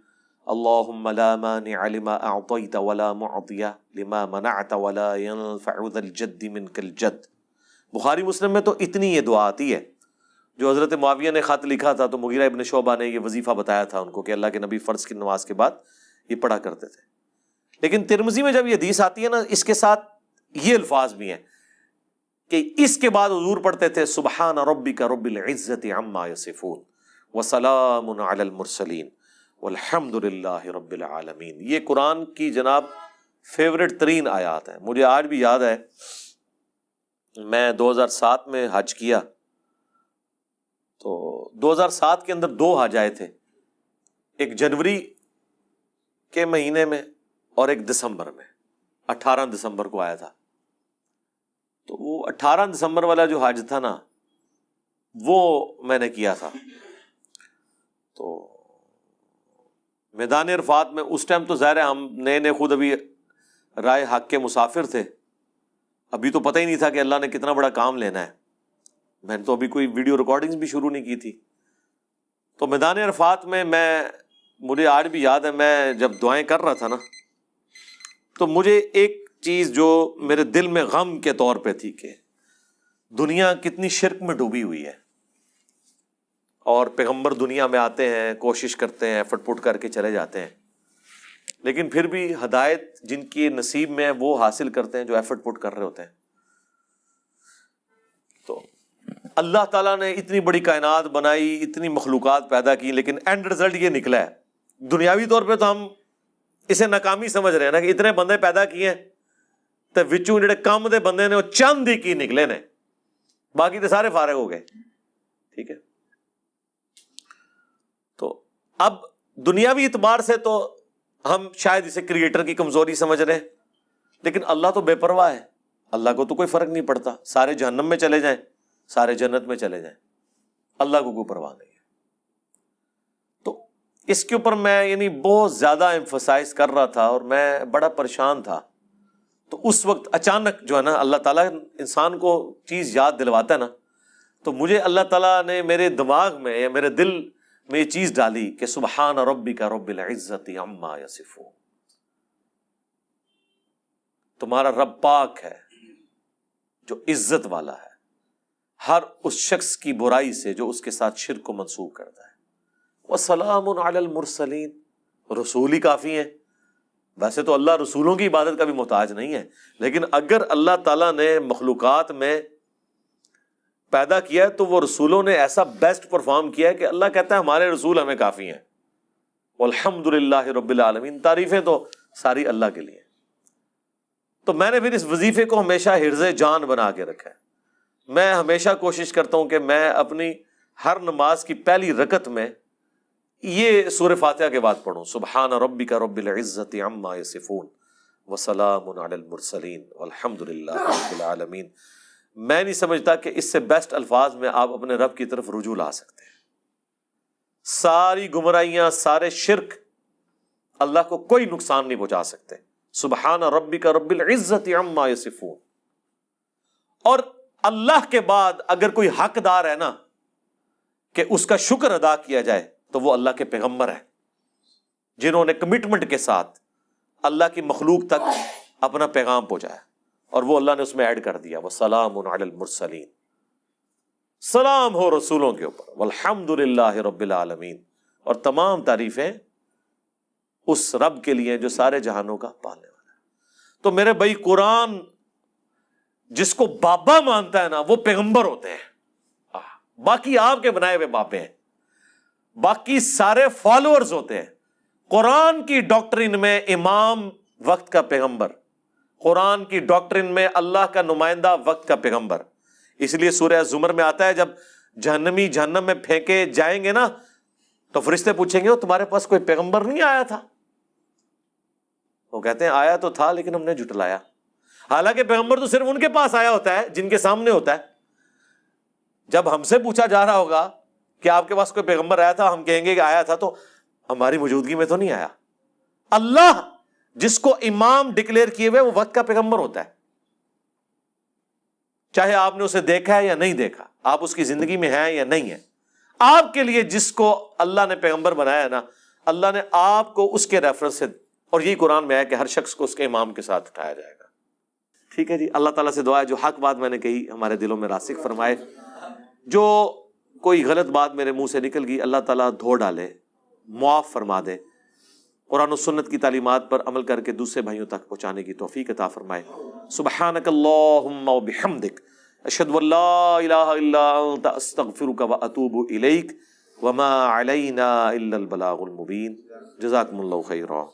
اللہم لا مانع لما اعطیت ولا معطی لما منعت ولا ينفع ذا الجد منک الجد۔ بخاری مسلم میں تو اتنی یہ دعا آتی ہے جو حضرت معاویہ نے خط لکھا تھا تو مغیرہ ابن شعبہ نے یہ وظیفہ بتایا تھا ان کو کہ اللہ کے نبی فرض کی نماز کے بعد یہ پڑھا کرتے تھے۔ لیکن ترمذی میں جب یہ حدیث آتی ہے نا، اس کے ساتھ یہ الفاظ بھی ہیں کہ اس کے بعد حضور پڑھتے تھے سبحان ربک رب العزت عما یصفون وسلام علی المرسلین والحمد للہ رب العالمین۔ یہ قرآن کی جناب فیورٹ ترین آیات ہیں۔ مجھے آج بھی یاد ہے میں 2007 میں حج کیا تو 2007 کے اندر 2 حج آئے تھے، ایک جنوری کے مہینے میں اور ایک دسمبر میں، 18 دسمبر کو آیا تھا۔ تو وہ 18 دسمبر والا جو حج تھا نا وہ میں نے کیا تھا۔ تو میدان عرفات میں اس ٹائم تو ظاہر ہے ہم نئے نئے خود ابھی رائے حق کے مسافر تھے، ابھی تو پتہ ہی نہیں تھا کہ اللہ نے کتنا بڑا کام لینا ہے، میں نے تو ابھی کوئی ویڈیو ریکارڈنگز بھی شروع نہیں کی تھی۔ تو میدان عرفات میں مجھے آج بھی یاد ہے، میں جب دعائیں کر رہا تھا نا تو مجھے ایک چیز جو میرے دل میں غم کے طور پہ تھی کہ دنیا کتنی شرک میں ڈوبی ہوئی ہے، اور پیغمبر دنیا میں آتے ہیں، کوشش کرتے ہیں، فٹ پٹ کر کے چلے جاتے ہیں، لیکن پھر بھی ہدایت جن کی نصیب میں ہے وہ حاصل کرتے ہیں جو ایفرٹ پٹ کر رہے ہوتے ہیں۔ تو اللہ تعالیٰ نے اتنی بڑی کائنات بنائی، اتنی مخلوقات پیدا کی، لیکن اینڈ رزلٹ یہ نکلا ہے۔ دنیاوی طور پہ تو ہم اسے ناکامی سمجھ رہے ہیں نا کہ اتنے بندے پیدا کیے ہیں تو وچوں جڑے کم دے بندے نے وہ چند ہی کی نکلے نے، باقی تو سارے فارغ ہو گئے، ٹھیک ہے۔ تو اب دنیاوی اعتبار سے تو ہم شاید اسے کریٹر کی کمزوری سمجھ رہے ہیں، لیکن اللہ تو بے پرواہ ہے، اللہ کو تو کوئی فرق نہیں پڑتا، سارے جہنم میں چلے جائیں، سارے جنت میں چلے جائیں، اللہ کو کوئی پرواہ نہیں ہے۔ تو اس کے اوپر میں بہت زیادہ ایمفسائز کر رہا تھا اور میں بڑا پریشان تھا۔ تو اس وقت اچانک جو ہے نا اللہ تعالیٰ انسان کو چیز یاد دلواتا ہے نا، تو مجھے اللہ تعالیٰ نے میرے دماغ میں یا میرے دل میں یہ چیز ڈالی کہ سبحان ربک رب العزت عما یصفون، تمہارا رب پاک ہے جو عزت والا ہے ہر اس شخص کی برائی سے جو اس کے ساتھ شرک کو منسوب کرتا ہے۔ وسلام علی المرسلین، رسول ہی کافی ہیں۔ ویسے تو اللہ رسولوں کی عبادت کا بھی محتاج نہیں ہے، لیکن اگر اللہ تعالیٰ نے مخلوقات میں پیدا کیا ہے تو وہ رسولوں نے ایسا بیسٹ پرفارم کیا ہے کہ اللہ کہتا ہے ہمارے رسول ہمیں کافی ہیں۔ والحمدللہ رب العالمین، تعریفیں تو ساری اللہ کے لیے۔ تو میں نے پھر اس وظیفے کو ہمیشہ حرز جان بنا کے رکھا ہے۔ میں ہمیشہ کوشش کرتا ہوں کہ میں اپنی ہر نماز کی پہلی رکعت میں یہ سورہ فاتحہ کے بعد پڑھوں، سبحان ربک رب العزت عما یصفون وسلام علی المرسلین والحمدللہ رب العالمین۔ میں نہیں سمجھتا کہ اس سے بیسٹ الفاظ میں آپ اپنے رب کی طرف رجوع لا سکتے ہیں۔ ساری گمراہیاں، سارے شرک اللہ کو کوئی نقصان نہیں پہنچا سکتے۔ سبحان ربک رب العزت عما یصفون۔ اور اللہ کے بعد اگر کوئی حقدار ہے نا کہ اس کا شکر ادا کیا جائے تو وہ اللہ کے پیغمبر ہیں، جنہوں نے کمٹمنٹ کے ساتھ اللہ کی مخلوق تک اپنا پیغام پہنچایا، اور وہ اللہ نے اس میں ایڈ کر دیا وَسَلَامٌ عَلَى الْمُرْسَلِينَ، سلام ہو رسولوں کے اوپر، وَالْحَمْدُ لِلَّهِ رَبِّ الْعَالَمِينَ، اور تمام تعریفیں اس رب کے لیے جو سارے جہانوں کا پالنے والا ہے۔ تو میرے بھائی، قرآن جس کو بابا مانتا ہے نا وہ پیغمبر ہوتے ہیں، باقی آپ کے بنائے ہوئے باپے ہیں، باقی سارے فالوورز ہوتے ہیں۔ قرآن کی ڈاکٹرن میں امام وقت کا پیغمبر، قرآن کی ڈاکٹرن میں اللہ کا نمائندہ وقت کا پیغمبر۔ اس لیے سورہ زمر میں آتا ہے جب جہنمی جہنم میں پھینکے جائیں گے نا تو فرشتے پوچھیں گے تمہارے پاس کوئی پیغمبر نہیں آیا تھا؟ وہ کہتے ہیں آیا تو تھا لیکن ہم نے جھٹلایا۔ حالانکہ پیغمبر تو صرف ان کے پاس آیا ہوتا ہے جن کے سامنے ہوتا ہے۔ جب ہم سے پوچھا جا رہا ہوگا کہ آپ کے پاس کوئی پیغمبر آیا تھا، ہم کہیں گے کہ آیا تھا تو ہماری موجودگی میں تو نہیں آیا۔ اللہ جس کو امام ڈکلیئر کیے ہوئے وہ وقت کا پیغمبر ہوتا ہے، چاہے آپ نے اسے دیکھا ہے یا نہیں دیکھا، آپ اس کی زندگی میں ہیں یا نہیں ہے۔ آپ کے لیے جس کو اللہ نے پیغمبر بنایا ہے نا، اللہ نے آپ کو اس کے ریفرنس سے، اور یہی قرآن میں ہے کہ ہر شخص کو اس کے امام کے ساتھ اٹھایا جائے گا۔ ٹھیک ہے جی، اللہ تعالیٰ سے دعا ہے جو حق بات میں نے کہی ہمارے دلوں میں راسخ فرمائے، جو کوئی غلط بات میرے منہ سے نکل گئی اللہ تعالیٰ دھو ڈالے، معاف فرما دے، قرآن و سنت کی تعلیمات پر عمل کر کے دوسرے بھائیوں تک پہنچانے کی توفیق عطا فرمائے۔ سبحانک اللہم و بحمدک، اشہد ان لا الہ الا انت، استغفرک و اتوب الیک، وما علینا الا البلاغ المبین۔ جزاکم اللہ خیرا۔